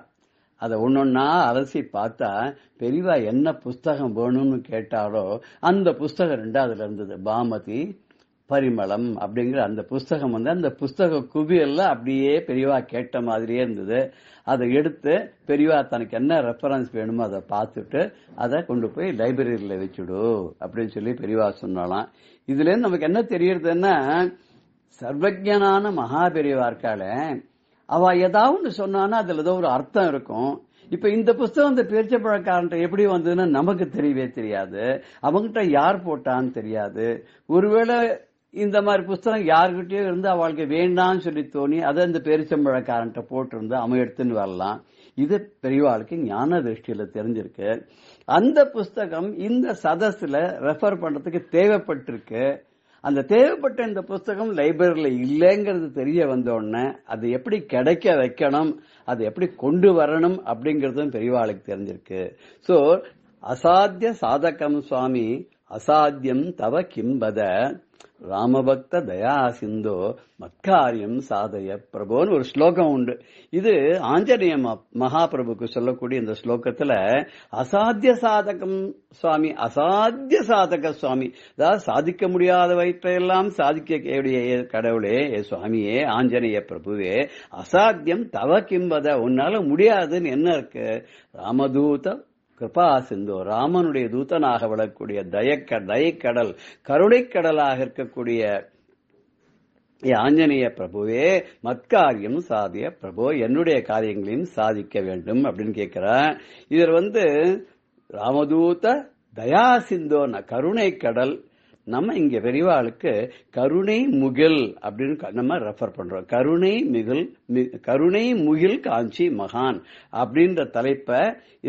அதை ஒன்னொன்னா அலசி பார்த்தா பெரியவா என்ன புஸ்தகம் வேணும்னு கேட்டாரோ அந்த புஸ்தகம் 2வதுல இருந்தது. பாமதி, பரிமளம் அப்படிங்கிற அந்த புஸ்தகம் அந்த புஸ்தக குவியெல்லாம் அப்படியே பெரியவா கேட்ட மாதிரியே இருந்தது. அதை எடுத்து பெரியவா தனக்கு என்ன ரெஃபரன்ஸ் வேணுமோ அதை பார்த்துட்டு அதை கொண்டு போய் லைப்ரரியில வச்சுடு அப்படின்னு சொல்லி பெரியவா சொன்னாலாம். இதுல இருந்து நமக்கு என்ன தெரியறதுன்னா, சர்வஜனான மகா பெரியவா இருக்காள, அவ ஏதாவது சொன்னானா அதுல ஏதோ ஒரு அர்த்தம் இருக்கும். இப்ப இந்த புஸ்தகம் இந்த பேரிச்சம்பழக்காரன்ட்ட எப்படி வந்ததுன்னு நமக்கு தெரியவே தெரியாது, அவங்கிட்ட யார் போட்டான்னு தெரியாது. ஒருவேளை இந்த மாதிரி புஸ்தகம் யாருக்கிட்டயோ இருந்து அவளுக்கு வேண்டான்னு சொல்லி தோணி அதை இந்த பேரிச்சம்பழக்காரன்ட்ட போட்டிருந்து அவன் எடுத்துன்னு வரலாம். இது பெரியவாளுக்கு ஞான திருஷ்டியில தெரிஞ்சிருக்கு. அந்த புஸ்தகம் இந்த சதஸ்ல ரெஃபர் பண்றதுக்கு தேவைப்பட்டிருக்கு. அந்த தேவைப்பட்ட இந்த புஸ்தகம் லைப்ரரியில இல்லைங்கிறது தெரிய வந்த உடனே அது எப்படி கிடைக்க வைக்கணும், அது எப்படி கொண்டு வரணும் அப்படிங்கறதும் பெரியவாளுக்கு தெரிஞ்சிருக்கு. சோ அசாத்திய சாதகம் சுவாமி அசாத்தியம் தவ கிம்பத ராமபக்த தயா சிந்தோ மத்காரியம் சாதய பிரபோன்னு ஒரு ஸ்லோகம் உண்டு. இது ஆஞ்சநேய மகாபிரபுக்கு சொல்லக்கூடிய இந்த ஸ்லோகத்துல அசாத்திய சாதகம் சுவாமி, அசாத்திய சாதக சுவாமி, அதாவது சாதிக்க முடியாதவற்றையெல்லாம் சாதிக்க கடவுளே, சுவாமியே, ஆஞ்சநேய பிரபுவே, அசாத்தியம் தவ கிம்பத, உன்னால முடியாதுன்னு என்ன இருக்கு? ராமதூத கிருபா சிந்தோ, ராமனுடைய தூதனாக விளக்கூடிய தயக்கடல், கருணைக்கடலாக இருக்கக்கூடிய ஆஞ்சநேய பிரபுவே, மத்காரியம் சாதிய பிரபு, என்னுடைய காரியங்களையும் சாதிக்க வேண்டும் அப்படின்னு கேட்கிறார். இதில் ராமதூத தயா சிந்தோன கருணைக்கடல், நம்ம இங்க பெரியவாளுக்கு கருணை முகில் அப்படின்னு நம்ம ரெஃபர் பண்றோம். கருணை முகில் காஞ்சி மகான் அப்படின்ற தலைப்பை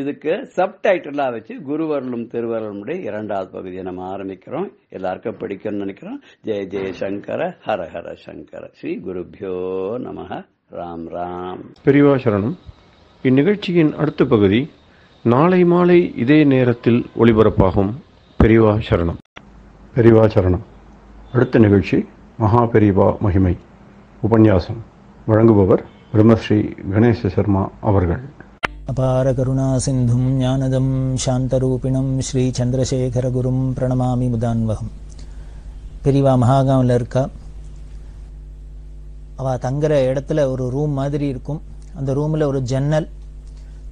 இதுக்கு சப்டைட்டிலா வச்சு குருவருளும் திருவருளுடைய 2வது பகுதியை நம்ம ஆரம்பிக்கிறோம். எல்லாருக்கும் படிக்கணும்னு நினைக்கிறோம். ஜெய ஜெய சங்கர, ஹர ஹர சங்கர, ஸ்ரீ குருபியோ நமஹ. ராம் ராம். பெரியவா சரணம். இந்நிகழ்ச்சியின் அடுத்த பகுதி நாளை மாலை இதே நேரத்தில் ஒளிபரப்பாகும். பெரியவா சரணம். பெரியவா சரணம். அடுத்த நிகழ்ச்சி மகா பெரியவா மகிமை உபன்யாசம். வழங்குபவர் பிரம்மஸ்ரீ கணேச சர்மா அவர்கள். அபார கருணா சிந்தும் ஞானதம் சாந்தரூபிணம் ஸ்ரீ சந்திரசேகர குரும் பிரணமாமி முதான்வகம். பெரியவா மகாகாவில் இருக்கா. அவள் தங்குற இடத்துல ஒரு ரூம் மாதிரி இருக்கும். அந்த ரூமில் ஒரு ஜன்னல்,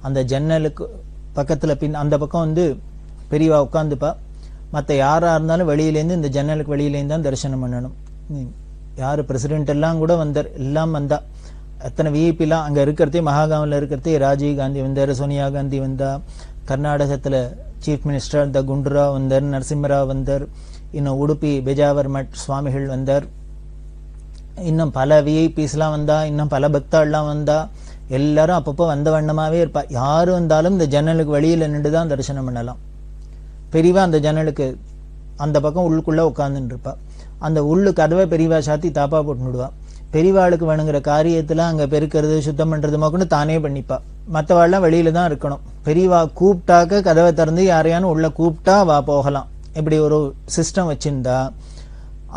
அந்த ஜன்னலுக்கு பக்கத்தில் அந்த பக்கம் பெரியவா உட்காந்துப்பா. மற்ற யாராக இருந்தாலும் வெளியிலேருந்து இந்த ஜன்னலுக்கு வெளியிலேருந்து தான் தரிசனம் பண்ணணும். யார் பிரசிடென்ட் எல்லாம் கூட எல்லாம் வந்தா, எத்தனை விஐபிலாம் அங்கே இருக்கிறதே, மகாகாவில் இருக்கிறதே ராஜீவ் காந்தி வந்தார், சோனியா காந்தி வந்தா, கர்நாடகத்தில் சீஃப் மினிஸ்டர் இந்த குண்டுராவ் வந்தார், நரசிம்மராவ் வந்தார், இன்னும் உடுப்பி பெஜாவர் மட் சுவாமிகள் வந்தார், இன்னும் பல விஐபிஸ்லாம் வந்தா, இன்னும் பல பக்தாள்லாம் வந்தா. எல்லாரும் அப்பப்போ வந்த வண்ணமாவே இருப்பா. யாரு வந்தாலும் இந்த ஜன்னலுக்கு வெளியில நின்று தான் தரிசனம் பண்ணலாம். பெரியவா அந்த ஜன்னலுக்கு அந்த பக்கம் உள்ளுக்குள்ள உட்கார்ந்துட்டு இருப்பா. அந்த உள்ளு கதவை பெரியவா சாத்தி தாப்பா போட்டுடுவா. பெரியவாளுக்கு வேணுங்கிற காரியத்துல அங்க பெருக்கிறது சுத்தம் பண்றது மொக்கன்னு தானே பண்ணிப்பா. மற்றவாள்லாம் வெளியில தான் இருக்கணும். பெரியவா கூப்பிட்டாக்க கதவை திறந்து யாரையானு உள்ள கூப்பிட்டா வா போகலாம். இப்படி ஒரு சிஸ்டம் வச்சிருந்தா,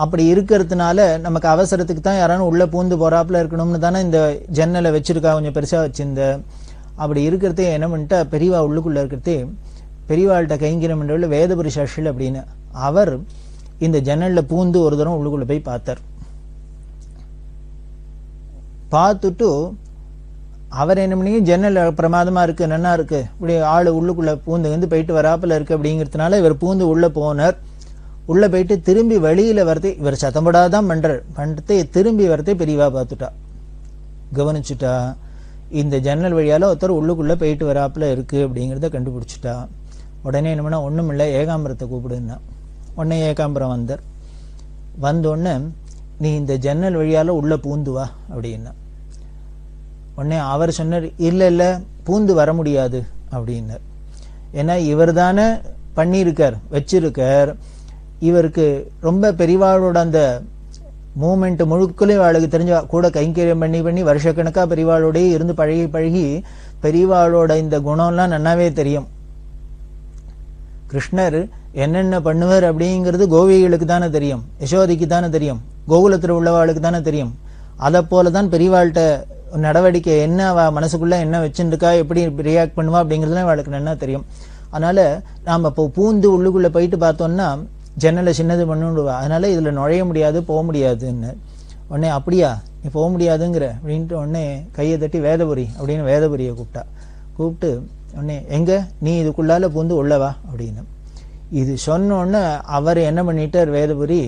அப்படி இருக்கிறதுனால நமக்கு அவசரத்துக்கு தான் யாரானு உள்ள பூந்து போறாப்புல இருக்கணும்னு தானே இந்த ஜன்னலை வச்சிருக்கா, கொஞ்சம் பெருசா வச்சிருந்த. அப்படி இருக்கிறதே என்ன பண்ணிட்டா, பெரியவா உள்ளுக்குள்ள இருக்கிறதே பெரியவாள்கிட்ட கைங்கிரம் என்ற வேதபுரி சாஷில் அப்படின்னு அவர் இந்த ஜன்னல்ல பூந்து ஒரு தரம் உள்ளுக்குள்ள போய் பார்த்தார். பார்த்துட்டு அவர் என்ன பண்ணி, ஜன்னல் பிரமாதமா இருக்கு, நன்னா இருக்கு, இப்படி ஆளு உள்ளுக்குள்ள பூந்து வந்து போயிட்டு வராப்புல இருக்கு அப்படிங்கிறதுனால இவர் பூந்து உள்ள போனார். உள்ள போயிட்டு திரும்பி வெளியில வரதே, இவர் சத்தம்படாதான் பண்றதே திரும்பி வரதே பெரியவா பார்த்துட்டா, கவனிச்சுட்டா. இந்த ஜன்னல் வழியால ஒருத்தர் உள்ளுக்குள்ள போயிட்டு வராப்புல இருக்கு அப்படிங்கிறத கண்டுபிடிச்சிட்டா. உடனே என்ன பண்ணா, ஒண்ணும் இல்லை ஏகாம்பரத்தை கூப்பிடுன்னா. உடனே ஏகாம்பரம் வந்தார். வந்தோடனே நீ இந்த ஜன்னல் வழியால உள்ள பூந்து வா அப்படின்னா. உடனே அவர் சொன்னார், இல்ல இல்ல பூந்து வர முடியாது அப்படின்னார். ஏன்னா இவர் தானே பண்ணியிருக்கார், வச்சிருக்கார். இவருக்கு ரொம்ப பெரியவாளோட அந்த மூமெண்ட் முழுக்களையும் அவளுக்கு தெரிஞ்ச, கூட கைங்கரியம் பண்ணி பண்ணி வருஷக்கணக்கா பெரியவாளோடய இருந்து பழகி பழகி பெரியவாளோட இந்த குணம்லாம் நன்னாவே தெரியும். கிருஷ்ணர் என்னென்ன பண்ணுவார் அப்படிங்கிறது கோபிகளுக்கு தானே தெரியும், யசோதைக்கு தானே தெரியும், கோகுலத்தில் உள்ளவாளுக்கு தானே தெரியும். அதை போலதான் பெரியவாள்கிட்ட நடவடிக்கை என்ன, அவ மனசுக்குள்ள என்ன வச்சுருக்கா, எப்படி ரியாக்ட் பண்ணுவா அப்படிங்கிறதுலாம் அவளுக்கு நல்லா தெரியும். அதனால நாம இப்போ பூந்து உள்ளுக்குள்ள போயிட்டு பார்த்தோம்னா ஜன்னலை சின்னது பண்ணிவிடுவா. அதனால இதுல நுழைய முடியாது, போக முடியாதுன்னு. உடனே அப்படியா நீ போக முடியாதுங்கிற அப்படின்ட்டு உடனே கையை தட்டி வேதபுரி அப்படின்னு வேதபுரியை கூப்பிட்டு உடனே எங்க நீ இதுக்குள்ளால பூந்து உள்ளவா அப்படின்னு. இது சொன்ன உடனே அவர் என்ன பண்ணிட்டார், வேதபுரி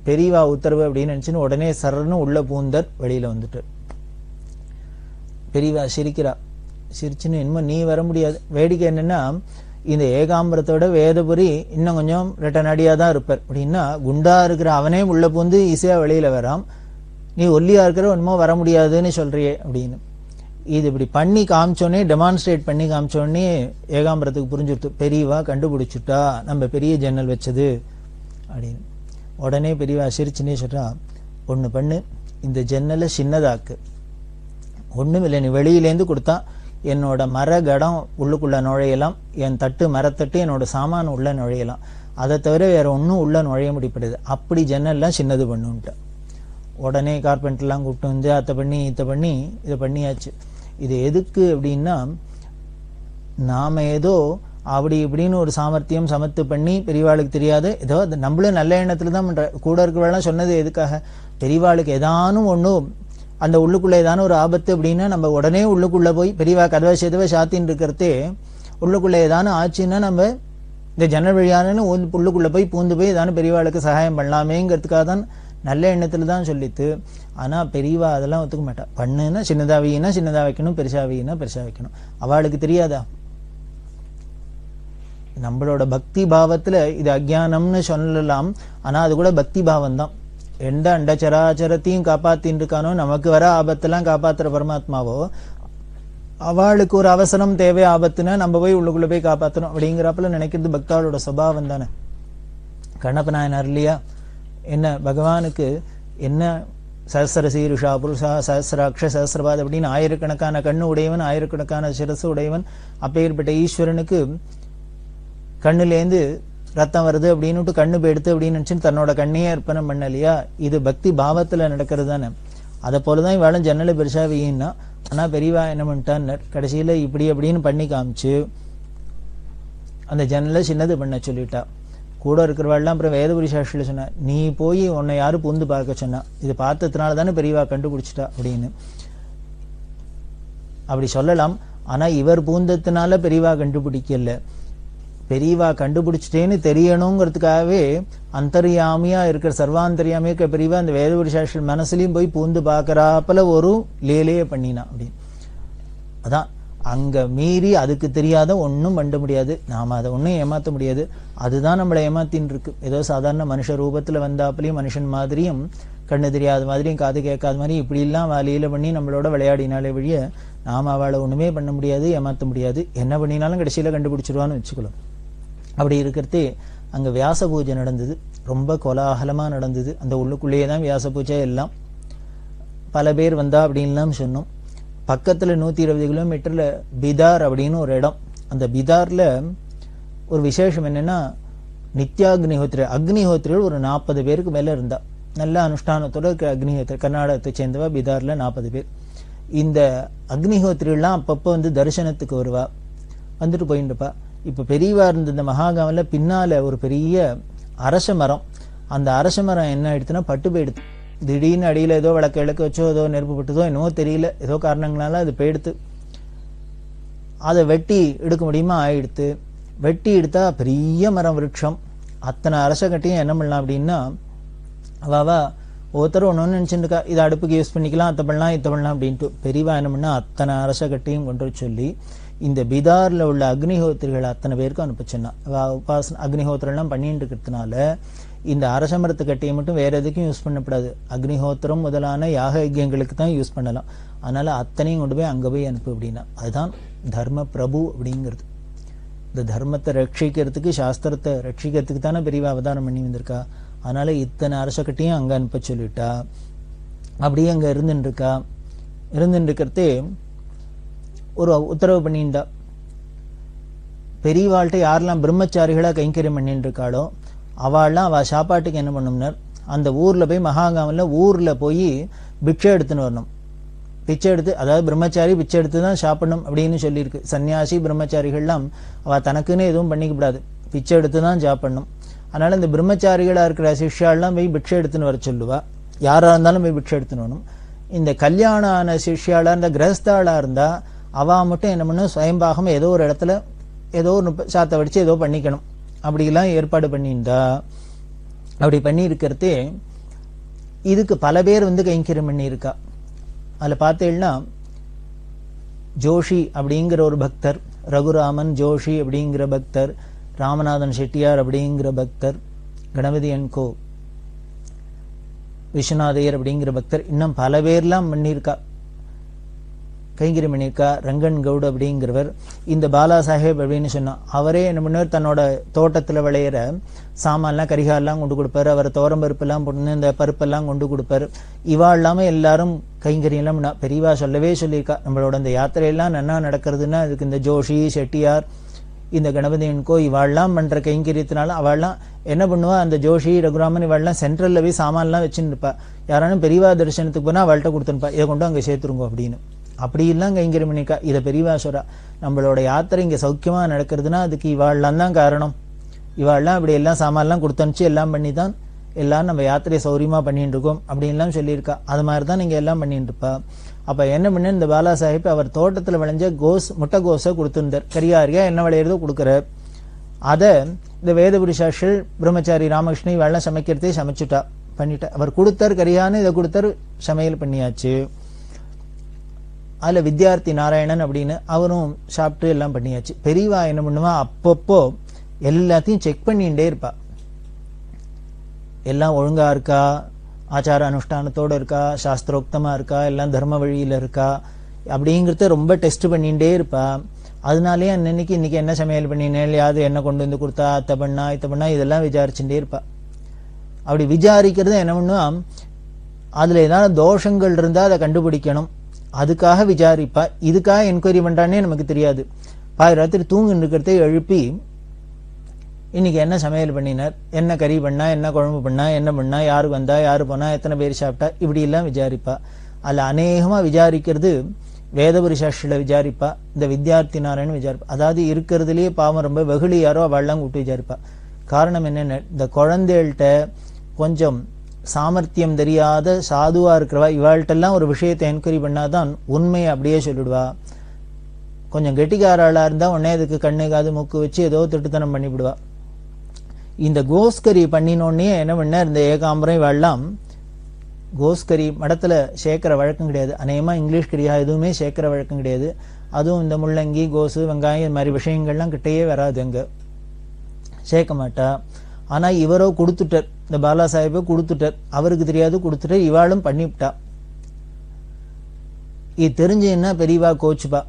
பெரியவா உத்தரவு அப்படின்னு நினைச்சுன்னு உடனே சரன்னு உள்ள பூந்தர், வெளியில வந்துட்டார். பெரியவா சிரிக்கிறா. சிரிச்சுன்னு இன்னும் நீ வர முடியாது. வேடிக்கை என்னன்னா, இந்த ஏகாம்பரத்தோட வேதபுரி இன்னும் கொஞ்சம் ரெட்டனடியா தான் இருப்பார். அப்படின்னா குண்டா இருக்கிற அவனே உள்ள பூந்து ஈஸியா வெளியில வராம், நீ ஒல்லியா இருக்கிற ஒன்னுமோ வர முடியாதுன்னு சொல்றியே அப்படின்னு. இது இப்படி பண்ணி காமிச்சோடனே, டெமான்ஸ்ட்ரேட் பண்ணி காமிச்சோடனே ஏகாம்பரத்துக்கு புரிஞ்சுடுத்து, பெரியவா கண்டுபிடிச்சுட்டா நம்ம பெரிய ஜன்னல் வச்சது அப்படின்னு. உடனே பெரியவா சிரிச்சுன்னே சொல்றா, ஒண்ணு பண்ணு, இந்த ஜன்னலை சின்னதாக்கு. ஒண்ணும் இல்லை, நீ வெளியிலேருந்து கொடுத்தா என்னோட மர கடம் உள்ளுக்குள்ள நுழையலாம், என் மரத்தட்டு என்னோட சாமான உள்ள நுழையலாம், அதை தவிர வேற ஒன்றும் உள்ள நுழைய முடிப்படுது. அப்படி ஜன்னல்லாம் சின்னது பண்ணுன்ட்டு உடனே கார்பெண்டர்லாம் கூப்பிட்டு வந்து அத்தை பண்ணி இதை பண்ணியாச்சு. இது எதுக்கு அப்படின்னா, நாம ஏதோ அப்படி இப்படின்னு ஒரு சாமர்த்தியம் சமத்து பண்ணி பெரியவாளுக்கு தெரியாது, ஏதோ நம்மளும் நல்ல எண்ணத்துல தான் பண்ற. கூட இருக்கிறவெல்லாம் சொன்னது எதுக்காக, பெரியவாளுக்கு ஏதானும் ஒன்றும் அந்த உள்ளுக்குள்ள ஏதான ஒரு ஆபத்து அப்படின்னா நம்ம உடனே உள்ளுக்குள்ள போய் பெரியவா கதவை சேதவை சாத்தின்னு இருக்கிறதே, உள்ளுக்குள்ள ஏதானு ஆச்சுன்னா நம்ம இந்த ஜன்னல் வழியானு உள்ளுக்குள்ள போய் பூந்து போய் ஏதானு பெரியவாளுக்கு சகாயம் பண்ணலாமேங்கிறதுக்காக தான் நல்ல எண்ணத்துல தான் சொல்லித்து. ஆனா பெரியவா அதெல்லாம் ஒத்துக்க மாட்டா. பண்ணுன்னா சின்னதா வையினா சின்னதா வைக்கணும், பெருசா வையினா பெருசா வைக்கணும். அவளுக்கு தெரியாதா? நம்மளோட பக்தி பாவத்துல இது அஜ்ஞானம்னு சொல்லலாம், ஆனா அது கூட பக்தி பாவம் தான். எந்த அண்டச்சராச்சரத்தையும் காப்பாத்தின்னு இருக்கானோ, நமக்கு வர ஆபத்தெல்லாம் காப்பாத்துற பரமாத்மாவோ, அவளுக்கு ஒரு அவசரம் தேவை ஆபத்துனா நம்ம போய் உள்ளுக்குள்ள போய் காப்பாற்றணும் அப்படிங்கிறப்பல நினைக்கிறது பக்தாளோட சுபாவம் தானே. கண்ணப்ப நாயனார் இல்லையா, என்ன பகவானுக்கு என்ன சஹஸ்ர சீருஷா புருஷா சஹஸ்ராட்ச சஹஸ்ரபாத் அப்படின்னு ஆயிரக்கணக்கான கண்ணு உடையவன், ஆயிரக்கணக்கான சிரசு உடையவன். அப்பேற்பட்ட ஈஸ்வரனுக்கு கண்ணுலேருந்து ரத்தம் வருது அப்படின்னு கண்ணு போயிடுத்து அப்படின்னு நினைச்சு தன்னோட கண்ணையே அர்ப்பணம் பண்ணலையா. இது பக்தி பாவத்துல நடக்கிறது தானே. அதை போலதான் இவாளும் ஜன்னலை பெருசா வையின்னா. ஆனா பெரியவா என்ன பண்ணிட்டான்னு கடைசியில இப்படி அப்படின்னு பண்ணி காமிச்சு அந்த ஜன்னலை சின்னது பண்ண சொல்லிட்டா. கூட இருக்கிறவாள்லாம் அப்புறம் வேதபுரி சாஸ்திரில சொன்னா, நீ போய் உன்னை யாரும் பூந்து பார்க்க சொன்னா, இது பார்த்ததுனால தானே பெரியவா கண்டுபிடிச்சிட்டா அப்படின்னு. அப்படி சொல்லலாம். ஆனா இவர் பூந்தத்தினால பெரியவா கண்டுபிடிக்கல. பெரியவா கண்டுபிடிச்சிட்டேன்னு தெரியணுங்கிறதுக்காகவே அந்தர்யாமியா இருக்கிற சர்வாந்தர்யாமியா இருக்கிற பெரியவா அந்த வேதபுரி சாஸ்திரி மனசுலயும் போய் பூந்து பார்க்கறாப்பல ஒரு லேலையே பண்ணினா அப்படின்னு. அதான் அங்க மீறி அதுக்கு தெரியாத ஒன்னும் பண்ண முடியாது. நாம அதை ஒன்னும் ஏமாத்த முடியாது. அதுதான் நம்மளை ஏமாத்தின்னு இருக்கு. ஏதோ சாதாரண மனுஷ ரூபத்துல வந்தாப்புலயும் மனுஷன் மாதிரியும் கண்ணு தெரியாத மாதிரியும் காது கேட்காத மாதிரி இப்படி எல்லாம் வேலையில பண்ணி நம்மளோட விளையாடினாலே வழிய நாம அவளை ஒண்ணுமே பண்ண முடியாது, ஏமாத்த முடியாது. என்ன பண்ணினாலும் கடைசியில கண்டுபிடிச்சிருவான்னு வச்சுக்கலாம். அப்படி இருக்கிறதே அங்க வியாச பூஜை நடந்தது. ரொம்ப கோலாகலமா நடந்தது. அந்த உள்ளுக்குள்ளேயே தான் வியாச பூஜை எல்லாம். பல பேர் வந்தா அப்படின்லாம் சொன்னோம். பக்கத்துல 120 கிலோமீட்டர்ல பிதார் அப்படின்னு ஒரு இடம். அந்த பிதார்ல ஒரு விசேஷம் என்னன்னா, அக்னிஹோத்திரிகள் ஒரு 40 பேருக்கு மேல இருந்தா. நல்ல அனுஷ்டானத்தோட அக்னிஹோத்திரி, கர்நாடகத்தை சேர்ந்தவா. பிதார்ல 40 பேர். இந்த அக்னிஹோத்திரிகள்லாம் அப்பப்போ வந்து தரிசனத்துக்கு வருவா, வந்துட்டு போயிட்டு இருப்பா. இப்ப பெரியவா இருந்த இந்த மகாகாவில பின்னால ஒரு பெரிய அரச மரம். அந்த அரச மரம் என்ன ஆயிடுச்சுன்னா பட்டு போயிடுது. திடீர்னு அடியில ஏதோ விளக்க வச்சோ ஏதோ நெருப்பு பட்டுதோ என்னவோ தெரியல, ஏதோ காரணங்களால அது போயிடுத்து. அதை வெட்டி எடுக்க முடியுமா ஆயிடுத்து. வெட்டி எடுத்தா பெரிய மரம், விருட்சம். அத்தனை அரச கட்டியும் என்ன பண்ணலாம் அப்படின்னா, அவாவா ஒருத்தர் ஒன்று நினைச்சுருக்கா, இதை அடுப்புக்கு யூஸ் பண்ணிக்கலாம், அத்தை பண்ணலாம் இத்தை பண்ணலாம் அப்படின்ட்டு. பெரியவா என்ன பண்ணா அத்தனை அரச கட்டியும் கொண்டு சொல்லி இந்த பிதார்ல உள்ள அக்னிஹோத்திரிகள் அத்தனை பேருக்கும் அனுப்பிச்சுன்னா. உபாசன அக்னிஹோத்திரம் பண்ணிட்டு இருக்கிறதுனால இந்த அரச மரத்து கட்டியை மட்டும் வேற எதுக்கும் யூஸ் பண்ணக்கூடாது. அக்னிஹோத்திரம் முதலான யாக யஜ்யங்களுக்கு தான் யூஸ் பண்ணலாம். அதனால அத்தனையும் கொண்டு போய் அங்க போய் அனுப்பு அப்படின்னா. அதுதான் தர்ம பிரபு அப்படிங்கிறது. இந்த தர்மத்தை ரட்சிக்கிறதுக்கு, சாஸ்திரத்தை ரட்சிக்கிறதுக்கு தானே பெரியவா அவதாரம் பண்ணி வந்திருக்கா. அதனால இத்தனை அரச கட்டியும் அங்க அனுப்ப சொல்லிட்டா. அப்படியே அங்க இருந்துட்டு இருக்கா. இருந்துட்டு இருக்கிறதே ஒரு உத்தரவு பண்ணிண்டா. பெரியவாள்கிட்ட யாரெல்லாம் பிரம்மச்சாரிகளா கைங்கரியம் பண்ணிட்டு இருக்காளோ அவள்லாம் அவ சாப்பாட்டுக்கு என்ன பண்ணும்னர், அந்த ஊர்ல போய் மகாகாமில் ஊர்ல போய் பிச்சை எடுத்துன்னு வரணும். பிச்சை எடுத்து, அதாவது பிரம்மச்சாரி பிச்சை எடுத்து தான் சாப்பிடணும் அப்படின்னு சொல்லியிருக்கு. சன்னியாசி பிரம்மச்சாரிகள்லாம் அவ தனக்குன்னு எதுவும் பண்ணிக்கப்படாது, பிச்சை எடுத்து தான் சாப்பிடணும். அதனால இந்த பிரம்மச்சாரிகளா இருக்கிற சிஷ்யாலாம் போய் பிச்சை எடுத்துன்னு வர சொல்லுவா. யாரா இருந்தாலும் போய் பிச்சை எடுத்துன்னு வரணும். இந்த கல்யாணம் ஆன சிஷ்யாளா இருந்தா, கிரகஸ்தாளா இருந்தா அவ மட்டும் என்ன பண்ணும், சுயம்பாகம் ஏதோ ஒரு இடத்துல ஏதோ ஒரு சாத்தை வடிச்சு ஏதோ பண்ணிக்கணும். அப்படிலாம் ஏற்பாடு பண்ணியிருந்தா. அப்படி பண்ணி இருக்கிறதே இதுக்கு பல பேர் வந்து கைங்கரியம் பண்ணியிருக்கா. அதில் பார்த்தீங்கன்னா ஜோஷி அப்படிங்கிற ஒரு பக்தர், ரகுராமன் ஜோஷி அப்படிங்கிற பக்தர், ராமநாதன் செட்டியார் அப்படிங்கிற பக்தர், கணபதி என்கோ விஸ்வநாதையர் அப்படிங்கிற பக்தர், இன்னும் பல பேர்லாம் பண்ணியிருக்கா, கைங்கரியம் பண்ணியிருக்கா. ரங்கன் கவுட் அப்படிங்கிறவர், இந்த பாலா சாஹேப் அப்படின்னு சொன்னா அவரே என்ன பண்ணுவார், தன்னோட தோட்டத்துல விளையிற சாமான்லாம் கரிகாலெல்லாம் கொண்டு கொடுப்பாரு. அவர் தோரம்பருப்பெல்லாம் போட்டு இந்த பருப்பெல்லாம் கொண்டு கொடுப்பாரு. இவா இல்லாம எல்லாரும் கைங்கரியெல்லாம் பெரியவா சொல்லவே சொல்லியிருக்கா. நம்மளோட இந்த யாத்திரையெல்லாம் நன்னா நடக்கிறதுன்னா அதுக்கு இந்த ஜோஷி செட்டியார், இந்த கணபதியன்கோ இவாள்லாம் பண்ற கைங்கரியத்தினால அவள்லாம் என்ன பண்ணுவா, அந்த ஜோஷி ரகுராமன் இவாள்லாம் சென்ட்ரல்ல போய் சாமான்லாம் வச்சுன்னு இருப்பா. யாரானும் பெரியவா தரிசனத்துக்கு போனா அவள்கிட்ட கொடுத்துருப்பா, இதை கொண்டு அங்க சேர்த்துருங்க அப்படின்னு. அப்படி எல்லாம் கைங்கரியம் பண்ணிக்கா. இதை பெரியவா சொல்றா, நம்மளோட யாத்திரை இங்க சௌக்கியமா நடக்கிறதுனா அதுக்கு இவாள்லாம் தான் காரணம். இவாள்லாம் இப்படி எல்லாம் சாமான்லாம் கொடுத்தனுச்சு எல்லாம் பண்ணி தான் எல்லாரும் நம்ம யாத்திரையை சௌரியமா பண்ணிட்டு இருக்கோம் அப்படின்லாம் சொல்லியிருக்கா. அது மாதிரி தான் நீங்க எல்லாம் பண்ணிட்டு இருப்பா. அப்ப என்ன பண்ண, இந்த பாலா சாஹிப் அவர் தோட்டத்துல விளைஞ்ச முட்டை கோஸை கொடுத்துருந்தார். கரியாரியா என்ன விளையிறதோ கொடுக்குறார். அதை இந்த வேதபுரிஷாஷில் பிரம்மச்சாரி ராமகிருஷ்ணன் இவெல்லாம் சமைக்கிறதே சமைச்சுட்டா, பண்ணிட்டா. அவர் கொடுத்தார் கரியான்னு, இதை கொடுத்தாரு, சமையல் பண்ணியாச்சு. அதுல வித்யார்த்தி நாராயணன் அப்படின்னு அவரும் சாப்பிட்டு எல்லாம் பண்ணியாச்சு. பெரியவா என்ன பண்ணுவா, அப்பப்போ எல்லாத்தையும் செக் பண்ணிட்டே இருப்பா. எல்லாம் ஒழுங்கா இருக்கா, ஆச்சார அனுஷ்டானத்தோட இருக்கா, சாஸ்திரோக்தமா இருக்கா, எல்லாம் தர்ம வழியில இருக்கா அப்படிங்கிறத ரொம்ப டெஸ்ட் பண்ணிட்டே இருப்பா. அதனாலேயே அன்னைக்கு இன்னைக்கு என்ன சமையல் பண்ணினேன், யாது என்ன கொண்டு வந்து கொடுத்தா, அத்தை பண்ணா இத்தை பண்ணா இதெல்லாம் விசாரிச்சுட்டே இருப்பா. அப்படி விசாரிக்கிறது என்ன பண்ணுவா, அதுல ஏதாவது தோஷங்கள் இருந்தா அதை கண்டுபிடிக்கணும், அதுக்காக விசாரிப்பா. இதுக்காக என்கொயரி பண்றானே நமக்கு தெரியாது. பாதி ராத்திரி தூங்கு இருக்கிறதே எழுப்பி இன்னைக்கு என்ன சமையல் பண்ணினார், என்ன கறி பண்ணா, என்ன குழம்பு பண்ணா, என்ன பண்ணா, யாரு வந்தா, யாரு போனா, எத்தனை பேர் சாப்பிட்டா, இப்படி எல்லாம் விசாரிப்பா. அதுல அநேகமா விசாரிக்கிறது வேதபுரி சாஸ்திரில விசாரிப்பா, இந்த வித்யார்த்தி நாராயணன் விசாரிப்பா. அதாவது இருக்கிறதுலயே பாவம் ரொம்ப வெகுளியாரோ அவள்லாம் கூப்பிட்டு விசாரிப்பா. காரணம் என்னென்ன, இந்த குழந்தைகள்கிட்ட கொஞ்சம் சாமர்த்தியம் தெரியாத சாதுவா இருக்கிறவா இவாள்கிட்டெல்லாம் ஒரு விஷயத்தை என்கொயரி பண்ணாதான் உண்மையை அப்படியே சொல்லிடுவா. கொஞ்சம் கெட்டிக்காராளா இருந்தா உடனே அதுக்கு கண்ணு காது மூக்கு வச்சு ஏதோ திட்டுத்தனம் பண்ணிவிடுவா. இந்த கோஸ்கரி பண்ணினோடனே என்ன பண்ண, இந்த ஏகாம்பரம் இவாள்லாம் கோஸ்கரி மடத்துல சேர்க்கிற வழக்கம் கிடையாது. அநேகமா இங்கிலீஷ் கரியா எதுவுமே சேர்க்கிற வழக்கம் கிடையாது. அதுவும் இந்த முள்ளங்கி கோசு வெங்காயம் இது மாதிரி விஷயங்கள்லாம் கிட்டையே வராது, அங்க சேர்க்க மாட்டா. ஆனா இவரோ கொடுத்துட்டார், இந்த பாலா சாஹிப்பை கொடுத்துட்டார், அவருக்கு தெரியாது கொடுத்துட்டார், இவாளும் பண்ணிவிட்டா. இது தெரிஞ்சுன்னா பெரியவா கோச்சுப்பா,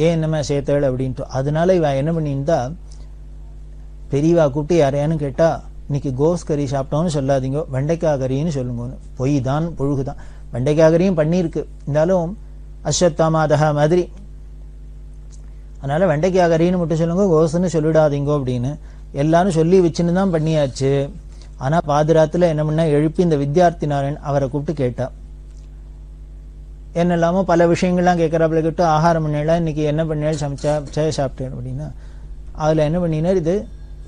ஏன் என்னமா சேர்த்தேள் அப்படின்ட்டு. அதனால இவ என்ன பண்ணியிருந்தா, பெரியவா கூப்பிட்டு யாரையானு கேட்டா இன்னைக்கு கோஸ் கறி சாப்பிட்டோம்னு சொல்லாதீங்க, வெண்டைக்காய் கறின்னு சொல்லுங்கன்னு. பொய் தான், புழுகுதான். வெண்டைக்காய் கறியும் பண்ணியிருக்கு, இருந்தாலும் அஸ்வத்தாமாதகா மாதிரி. அதனால வெண்டைக்காய் கறின்னு மட்டும் சொல்லுங்க, கோஸ்ன்னு சொல்லிடாதீங்க அப்படின்னு எல்லாரும் சொல்லி வச்சுன்னு தான் பண்ணியாச்சு. ஆனா பாதுராத்துல என்ன பண்ணா, எழுப்பி இந்த வித்யார்த்தி நாராயண் அவரை கூப்பிட்டு கேட்டா. என்னெல்லாமோ பல விஷயங்கள்லாம் கேட்கறாப்புல கேட்டு, ஆகாரம் பண்ணலாம் இன்னைக்கு என்ன பண்ணாலும் சமைச்சா சாப்பிட்டேன் அப்படின்னா, அதுல என்ன பண்ணினார், இது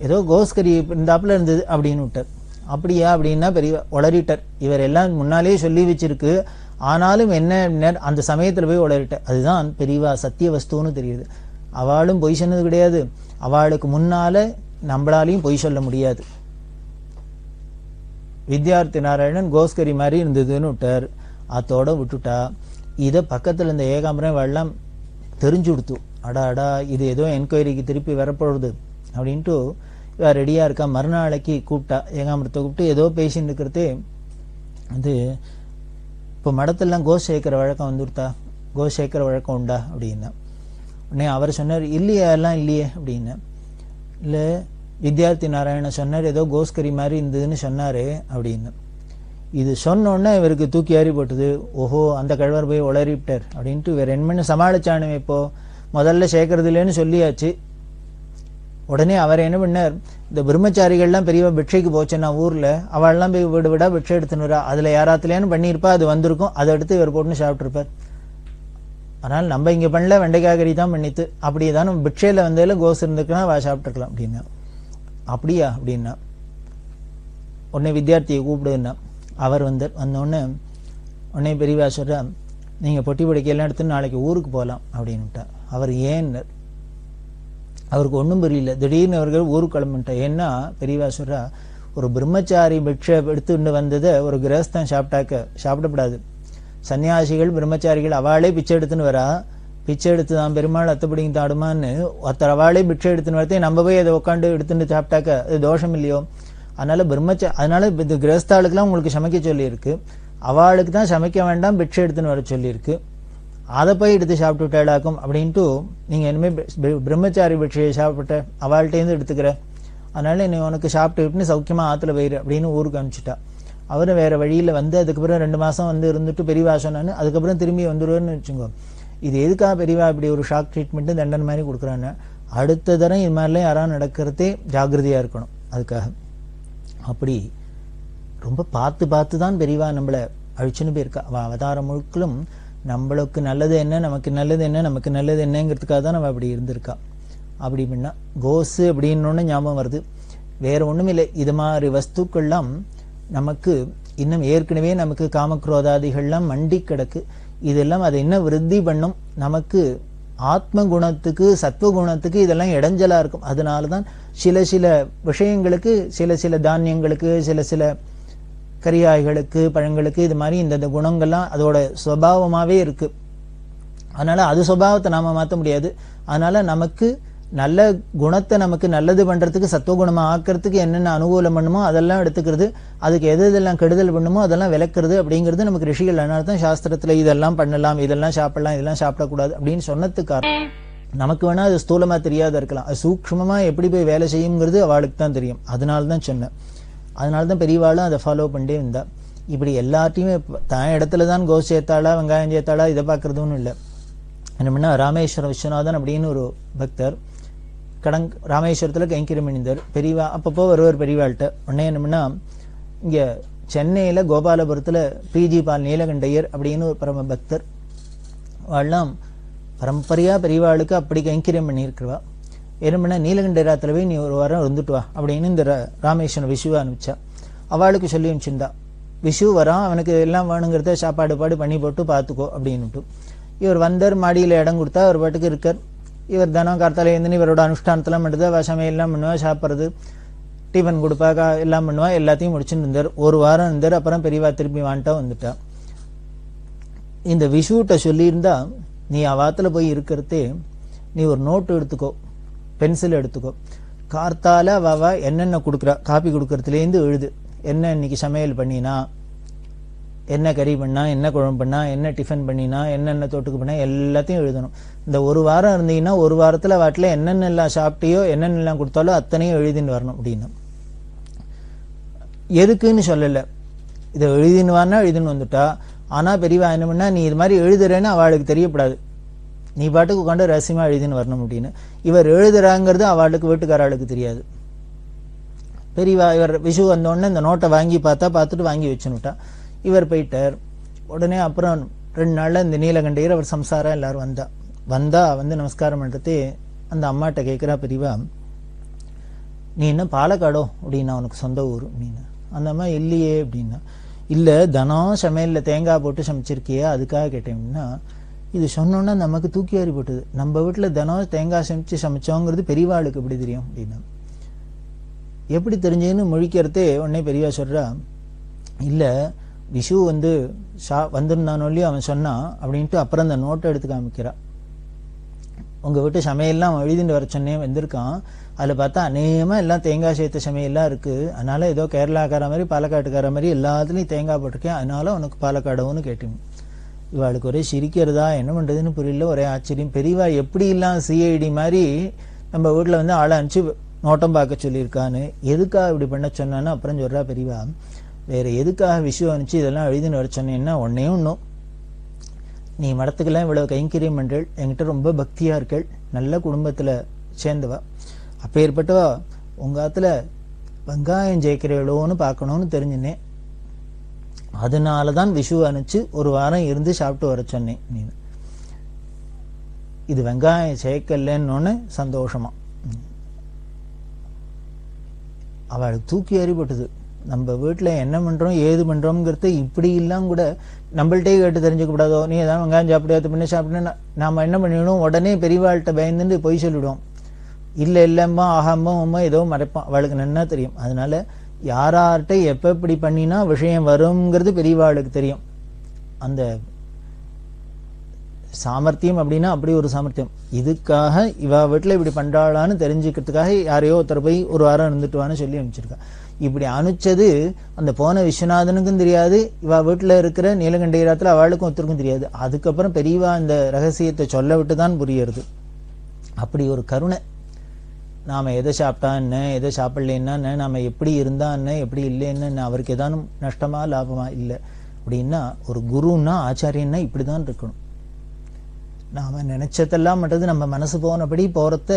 ஏதோ கோஸ்கறி இருந்தாப்புல இருந்தது அப்படின்னு விட்டார். அப்படியா அப்படின்னா பெரிய உளறிட்டார். இவர் எல்லாம் முன்னாலேயே சொல்லி வச்சிருக்கு, ஆனாலும் என்ன அந்த சமயத்துல போய் உளறிட்டார். அதுதான் பெரியவா சத்திய வஸ்துன்னு தெரியுது. அவளும் பொய் சொன்னது கிடையாது, அவளுக்கு முன்னால நம்மளாலையும் பொய் சொல்ல முடியாது. வித்யார்த்தி நாராயணன் கோஸ்கரி மாதிரி இருந்ததுன்னு விட்டார். அதோட விட்டுட்டா. இதை பக்கத்துல இருந்த ஏகாம்பரம் வெள்ளம் தெரிஞ்சு கொடுத்து, அடா இது ஏதோ என்கொயரிக்கு திருப்பி வரப்போகுது அப்படின்ட்டு இவ ரெடியா இருக்கா. மறுநாளைக்கு கூப்பிட்டா, ஏகாம்பரத்தை கூப்பிட்டு ஏதோ பேசின்னு இருக்கிறதே, அது இப்போ மடத்தெல்லாம் கோஷ் சேர்க்கிற வழக்கம் வந்துருத்தா, கோஷ் சேர்க்கிற வழக்கம் உண்டா அப்படின்னா. உடனே அவர் சொன்னார், இல்லையா எல்லாம் இல்லையே அப்படின்னு. இல்லை வித்யார்த்தி நாராயணன் சொன்னார் ஏதோ கோஸ்கரி மாதிரி இருந்ததுன்னு சொன்னாரு அப்படின்னு. இது சொன்னோன்னா இவருக்கு தூக்கி ஏறி போட்டுது. ஓஹோ, அந்த கழவர் போய் உளறிவிட்டார் அப்படின்ட்டு இவர் என்ன பண்ண சமாளிச்சானுமே. இப்போ முதல்ல சேர்க்கறது இல்லைன்னு சொல்லியாச்சு. உடனே அவர் என்ன பண்ணார், இந்த பிரம்மச்சாரிகள்லாம் பெரியவா பிட்சைக்கு போச்சுன்னா ஊர்ல, அவள்லாம் போய் வீடு விடா பிட்சை எடுத்துன்னு வரா, அதுல யாராத்துலயானு பண்ணியிருப்பா, அது வந்திருக்கும், அதை எடுத்து இவர் போட்டுன்னு சாப்பிட்டுருப்பார். அதனால நம்ம இங்க பண்ணல, வெண்டைக்காய் கறி தான் பண்ணித்து. அப்படியேதான் பிட்சையில வந்ததுல கோஸ் இருந்துக்குன்னா அவ சாப்பிட்டுருக்கலாம் அப்படின்னா. அப்படியா அப்படின்னா உடனே வித்யார்த்தியை கூப்பிடுன்னா. அவர் வந்தோடனே உடனே பெரியவா சொல்றா, நீங்க பொட்டி பொடிக்கையெல்லாம் எடுத்து நாளைக்கு ஊருக்கு போகலாம் அப்படின்னுட்டா. அவர் ஏன் அவருக்கு ஒன்றும் புரியல. திடீர்னு அவர்கள் ஊருக்கு கிளம்பிட்டா. ஏன்னா பெரியவா சொல்றா, ஒரு பிரம்மச்சாரி பிட்சை எடுத்துட்டு வந்ததை ஒரு கிரகஸ்தான் சாப்பிடப்படாது. சன்னியாசிகள் பிரம்மச்சாரிகள் அவளே பிச்சை எடுத்துன்னு வரா, பிச்சை எடுத்து தான் பெருமாள் அத்தப்படிங்க தாடுமான்னு ஒருத்தர் அவளே பிட்சை எடுத்துன்னு வரதே நம்ம போய் அதை உட்காந்து எடுத்துட்டு சாப்பிட்டாக்க அது தோஷம் இல்லையோ. அதனால அதனால இந்த கிரகஸ்தாளுக்கெல்லாம் உங்களுக்கு சமைக்க சொல்லியிருக்கு, அவளுக்கு தான் சமைக்க வேண்டாம் பிட்சை எடுத்துன்னு வர சொல்லியிருக்கு, அதை போய் எடுத்து சாப்பிட்டு விட்டாளாக்கும் அப்படின்ட்டு நீங்க இனிமே பிரம்மச்சாரி பிட்சையை சாப்பிட்ட அவள்கிட்டேருந்து எடுத்துக்கிற, அதனால நீ உனக்கு சாப்பிட்டுக்கிட்டுன்னு சௌக்கியமா ஆத்துல போயிரு அப்படின்னு ஊருக்கு அனுப்பிச்சிட்டா. அவரும் வேற வழியில வந்து அதுக்கப்புறம் 2 மாசம் இருந்துட்டு பெரியவா சொன்னான்னு அதுக்கப்புறம் திரும்பி வந்துருவேன்னு வச்சுக்கோ. இது எதுக்காக பெரியவா இப்படி ஒரு ஷாக் ட்ரீட்மெண்ட் தண்டனை மாதிரி கொடுக்குறான்னு, அடுத்த தரம் இது மாதிரிலாம் யாராவது நடக்கிறதே ஜாகிரதையா இருக்கணும். அதுக்காக அப்படி ரொம்ப பார்த்து தான் பெரியவா நம்மளை அழிச்சுன்னு போயிருக்கா. அவ அவதாரம் முழுக்களும் நம்மளுக்கு நல்லது என்ன, நமக்கு நல்லது என்ன, நமக்கு நல்லது என்னங்கிறதுக்காக தான் நம்ம அப்படி இருந்திருக்கா. அப்படி பண்ணா கோசு அப்படின்னு ஞாபகம் வருது. வேற ஒண்ணும் இல்லை, இது மாதிரி வஸ்துக்கள்லாம் நமக்கு இன்னும் ஏற்கனவே நமக்கு காமக்ரோதாதிகள்லாம் மண்டி கிடக்கு. இதெல்லாம் அதை இன்னும் விருத்தி பண்ணும். நமக்கு ஆத்ம குணத்துக்கு சத்துவகுணத்துக்கு இதெல்லாம் இடைஞ்சலா இருக்கும். அதனாலதான் சில விஷயங்களுக்கு சில தானியங்களுக்கு சில கரியாய்களுக்கு பழங்களுக்கு இது மாதிரி இந்த குணங்கள்லாம் அதோட சுபாவமாவே இருக்கு. அதனால அது சுபாவத்தை நாம மாற்ற முடியாது. அதனால நமக்கு நல்ல குணத்தை நமக்கு நல்லது பண்றதுக்கு சத்துவகுணமா ஆக்கிறதுக்கு என்னென்ன அனுகூலம் பண்ணுமோ அதெல்லாம் எடுத்துக்கிறது, அதுக்கு எதெல்லாம் கெடுதல் பண்ணுமோ அதெல்லாம் விளக்குறது அப்படிங்கிறது நமக்கு ரிஷிகள். அதனால தான் சாஸ்திரத்துல இதெல்லாம் பண்ணலாம், இதெல்லாம் சாப்பிடலாம், இதெல்லாம் சாப்பிடக்கூடாது அப்படின்னு சொன்னதுக்கு நமக்கு வேணா அது ஸ்தூலமா தெரியாத இருக்கலாம், அது சூக்ஷ்மமா எப்படி போய் வேலை செய்யுங்கிறது அவளுக்கு தான் தெரியும். அதனால்தான் சொன்னேன். அதனால்தான் பெரியவாளும் அதை ஃபாலோ பண்ணிட்டே இருந்தா. இப்படி எல்லாத்தையுமே தான் இடத்துலதான் கோஸ் சேர்த்தாளா வெங்காயம் சேர்த்தாளா இதை பாக்குறதுன்னு இல்லை. என்னன்னா ராமேஸ்வரம் விஸ்வநாதன் அப்படின்னு ஒரு பக்தர் ராமேஸ்வரத்துல கைங்கரியம் பண்ணிந்தார். பெரியவா அப்பப்போ வருவார் பெரியவாள்கிட்ட. உடனே என்னன்னா இங்க சென்னையில கோபாலபுரத்துல பிஜி பால் நீலகண்டையர் அப்படின்னு ஒரு பரம பக்தர், அவெல்லாம் பரம்பரையா பெரியவாளுக்கு அப்படி கைங்கரியம் பண்ணியிருக்கிறவா. என்ன பண்ணா நீலகண்டராத்துல போய் நீ ஒரு வாரம் இருந்துட்டு வா அப்படின்னு இந்த ராமேஸ்வரம் விஷுவை அனுப்பிச்சா. அவளுக்கு சொல்லி அனுப்பிச்சிருந்தா, விஷு வரான், அவனுக்கு எல்லாம் வேணுங்கிறத சாப்பாடு பண்ணி போட்டு பார்த்துக்கோ அப்படின்னுட்டு. இவர் வந்தார், மாடியில இடம் கொடுத்தா அவர் பாட்டுக்கு இருக்கார். இவர் தினம் கார்த்தால எழுந்து இவரோட அனுஷ்டானத்தெல்லாம் பண்ணுறது, சமையல்லாம் பண்ணுவா, சாப்பிட்றது, டிஃபன் கொடுப்பா, எல்லாம் பண்ணுவா, எல்லாத்தையும் முடிச்சுட்டு இருந்தார். ஒரு வாரம் இருந்தார். அப்புறம் பெரியவா திருப்பி வாண்டா வந்துட்டா. இந்த விஷுட்ட சொல்லியிருந்தா, நீ அவாத்துல போய் இருக்கிறதே நீ ஒரு நோட்டு எடுத்துக்கோ, பென்சில் எடுத்துக்கோ, கார்த்தால அவ என்னென்ன கொடுக்குறா காப்பி கொடுக்கறதுலேருந்து எழுது, என்ன இன்னைக்கு சமையல் பண்ணினா, என்ன கறி பண்ணா, என்ன குழம்பு பண்ணா, என்ன டிஃபன் பண்ணினா, என்னென்ன தொட்டுக்கு பண்ணா எல்லாத்தையும் எழுதணும். இந்த ஒரு வாரம் இருந்தீங்கன்னா ஒரு வாரத்துல வாட்டில் என்னென்னலாம் சாப்பிட்டியோ என்னென்னலாம் கொடுத்தாலோ அத்தனையும் எழுதின்னு வரணும் அப்படின்னு. எதுக்குன்னு சொல்லல, இதை எழுதின்னு வானா எழுதின்னு வந்துட்டா. ஆனா பெரியவா என்ன பண்ணா, நீ இது மாதிரி எழுதுறேன்னு அவளுக்கு தெரியப்படாது, நீ பாட்டுக்கு உட்காந்து ரகசியமா எழுதின்னு வரணும் அப்படின்னு. இவர் எழுதுறாங்கிறது அவளுக்கு வீட்டுக்காராளுக்கு தெரியாது. பெரியவா இவர் விஷு வந்தோடனே இந்த நோட்டை வாங்கி பார்த்துட்டு வாங்கி வச்சுனுட்டா. இவர் போயிட்டார். உடனே அப்புறம் 2 நாள்ல இந்த நீலகண்டையர் அவர் சம்சாரம் எல்லாரும் வந்தா வந்து நமஸ்காரம் பண்றது அந்த அம்மாட்ட கேட்கிறா பெரியவா, நீ என்ன பாலக்காடோ அப்படின்னா உனக்கு சொந்த ஊர் அப்படின்னு. அந்த அம்மா இல்லையே அப்படின்னா, இல்ல தினம் சமையல்ல தேங்காய் போட்டு சமைச்சிருக்கியே அதுக்காக கேட்டேன்னா, இது சொன்னோன்னா நமக்கு தூக்கி அறி போட்டுது, நம்ம வீட்டுல தினம் தேங்காய் சமைச்சோங்கிறது பெரியவாளுக்கு எப்படி தெரியும் அப்படின்னா. எப்படி தெரிஞ்சதுன்னு முழிக்கிறதே உடனே பெரியவா சொல்றா, இல்ல விஷு வந்து வந்திருந்தானோ இல்லையோ அவன் சொன்னான் அப்படின்ட்டு அப்புறம் அந்த நோட்டை எடுத்து காமிக்கிறா. உங்க வீட்டு சமையல்லாம் அவன் எழுதிட்டு வர சொன்னே வந்திருக்கான், அதுல பார்த்தா அநேகமா எல்லாம் தேங்காய் சேர்த்த சமையல்லாம் இருக்கு, அதனால ஏதோ கேரளாக்கார மாதிரி பாலக்காட்டுக்கார மாதிரி எல்லாத்துலயும் தேங்காய் போட்டிருக்கேன், அதனால உனக்கு பாலக்காடவுன்னு கேட்டேன். இவாளுக்கு ஒரே சிரிக்கிறதா என்ன பண்றதுன்னு புரியல, ஒரே ஆச்சரியம். பெரியவா எப்படி எல்லாம் சிஐடி மாதிரி நம்ம வீட்டுல வந்து ஆளை அனுப்பிச்சு நோட்டம் பார்க்க சொல்லியிருக்கான்னு, எதுக்காக இப்படி பண்ண சொன்னான்னு அப்புறம் சொல்றா பெரியவா, வேற எதுக்காக விஷயம் அனுப்பிச்சு இதெல்லாம் எழுதின்னு வர சொன்னேன்னா, ஒன்னே ஒன்றும், நீ மடத்துக்கெல்லாம் இவ்வளவு கைங்கரியம் பண்றள், என்கிட்ட ரொம்ப பக்தியா இருக்கள், நல்ல குடும்பத்துல சேர்ந்தவா, அப்பேற்பட்டவா உங்க ஆத்துல வெங்காயம் ஜெயிக்கிறவளோன்னு பார்க்கணும்னு தெரிஞ்சுனேன், அதனாலதான் விஷு அனுப்பிச்சு ஒரு வாரம் இருந்து சாப்பிட்டு வர சொன்னேன். நீ இது வெங்காயம் சேர்க்கலன்னு சந்தோஷமா அவளுக்கு தூக்கி அறிபட்டது. நம்ம வீட்டுல என்ன பண்றோம் ஏது பண்றோம்ங்கிறது இப்படி எல்லாம் கூட நம்மள்டே கேட்டு தெரிஞ்சுக்க கூடாதோ, நீ ஏதாவது வெங்காயம் சாப்பிடாது பண்ணி சாப்பிட்டேன்னா நாம என்ன பண்ணிவிடும், உடனே பெரியவாள்கிட்ட பயந்துட்டு பொய் சொல்லிவிடுவோம். இல்ல இல்லம்மா ஆகாம ஏதோ மறைப்பான், அவளுக்கு நன்னா தெரியும். அதனால யார்கிட்ட எப்ப இப்படி பண்ணினா விஷயம் வருங்கிறது பெரியவாளுக்கு தெரியும். அந்த சாமர்த்தியம் அப்படின்னா அப்படி ஒரு சாமர்த்தியம். இதுக்காக இவ வீட்டுல இப்படி பண்றாளான்னு தெரிஞ்சுக்கிறதுக்காக யாரையோ ஒருத்தர் போய் ஒரு வாரம் இருந்துட்டுவான்னு சொல்லி அனுப்பிச்சிருக்கா. இப்படி அனுப்பிச்சது அந்த போன விஸ்வநாதனுக்கும் தெரியாது, இவ வீட்டுல இருக்கிற நீலகண்டையராத்துல அவளுக்கும் ஒருத்தருக்கும் தெரியாது. அதுக்கப்புறம் பெரியவா அந்த ரகசியத்தை சொல்ல விட்டுதான் புரியுறது. அப்படி ஒரு கருணை. நாம எதை சாப்பிட்டா என்ன, எதை சாப்பிடலன்னா, நாம எப்படி இருந்தா என்ன, எப்படி இல்லைன்னு, அவருக்கு ஏதானும் நஷ்டமா லாபமா இல்லை அப்படின்னா, ஒரு குருன்னா ஆச்சாரியன்னா இப்படிதான் இருக்கணும். நாம நினைச்சதெல்லாம் மட்டும் நம்ம மனசு போனபடி போறத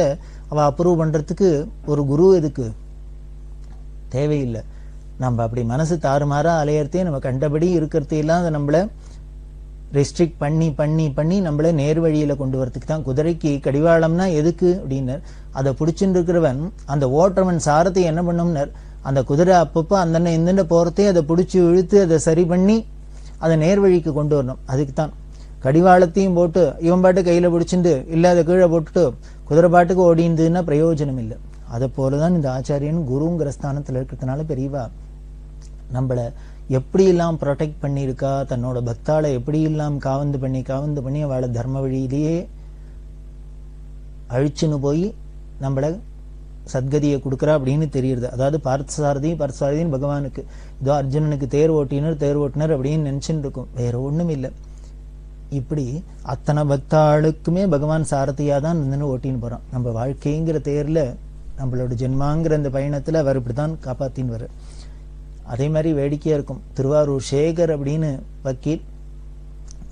அவ அப்ரூவ் பண்றதுக்கு ஒரு குரு எதுக்கு தேவையில்லை. நம்ம அப்படி மனசு தாறுமாறா அலையறதே, நம்ம கண்டபடி இருக்கிறதையெல்லாம் அதை நம்மள ரெஸ்ட்ரிக்ட் பண்ணி பண்ணி பண்ணி நம்மள நேர் வழியில கொண்டு வரதுக்கு தான். குதிரைக்கு கடிவாளம்னா எதுக்கு அப்படின்னு, அதை பிடிச்சுட்டு இருக்கிறவன் அந்த ஓட்டுறவன் சாரத்தை என்ன பண்ணும்னர், அந்த குதிரை அப்பப்போ அந்தன்ன இந்தண்ட போறதே அதை பிடிச்சி இழுத்து அதை சரி பண்ணி அதை நேர் வழிக்கு கொண்டு வரணும். அதுக்கு தான் கடிவாளத்தையும் போட்டு இவன் பாட்டு கையில பிடிச்சிட்டு இல்ல அதை கீழே போட்டுட்டு குதிரை பாட்டுக்கு ஓடிந்துன்னா பிரயோஜனம் இல்லை. அதை போலதான் இந்த ஆச்சாரியன் குருங்கிற ஸ்தானத்துல இருக்கிறதுனால பெரியவா நம்மள எப்படி எல்லாம் ப்ரொடெக்ட் பண்ணியிருக்கா, தன்னோட பக்தாளை எப்படி எல்லாம் காவந்து பண்ணி அவளை தர்ம வழியிலேயே அழிச்சுன்னு போய் நம்மள சத்கதியை கொடுக்குறா அப்படின்னு தெரியுது. அதாவது பார்த்தசாரதின்னு பகவானுக்கு இதோ அர்ஜுனனுக்கு தேர் ஓட்டினர் அப்படின்னு நினைச்சுட்டு இருக்கும், வேற ஒண்ணும் இல்லை. இப்படி அத்தனை பக்தாளுக்குமே பகவான் சாரதியா தான் நின்று ஓட்டின்னு போறான். நம்ம வாழ்க்கைங்கிற தேர்ல நம்மளோட ஜென்மாங்கிற அந்த பயணத்துல அவர் இப்படிதான் காப்பாத்தின்னு வர. அதே மாதிரி வேடிக்கையா இருக்கும். திருவாரூர் சேகர் அப்படின்னு வக்கீல்,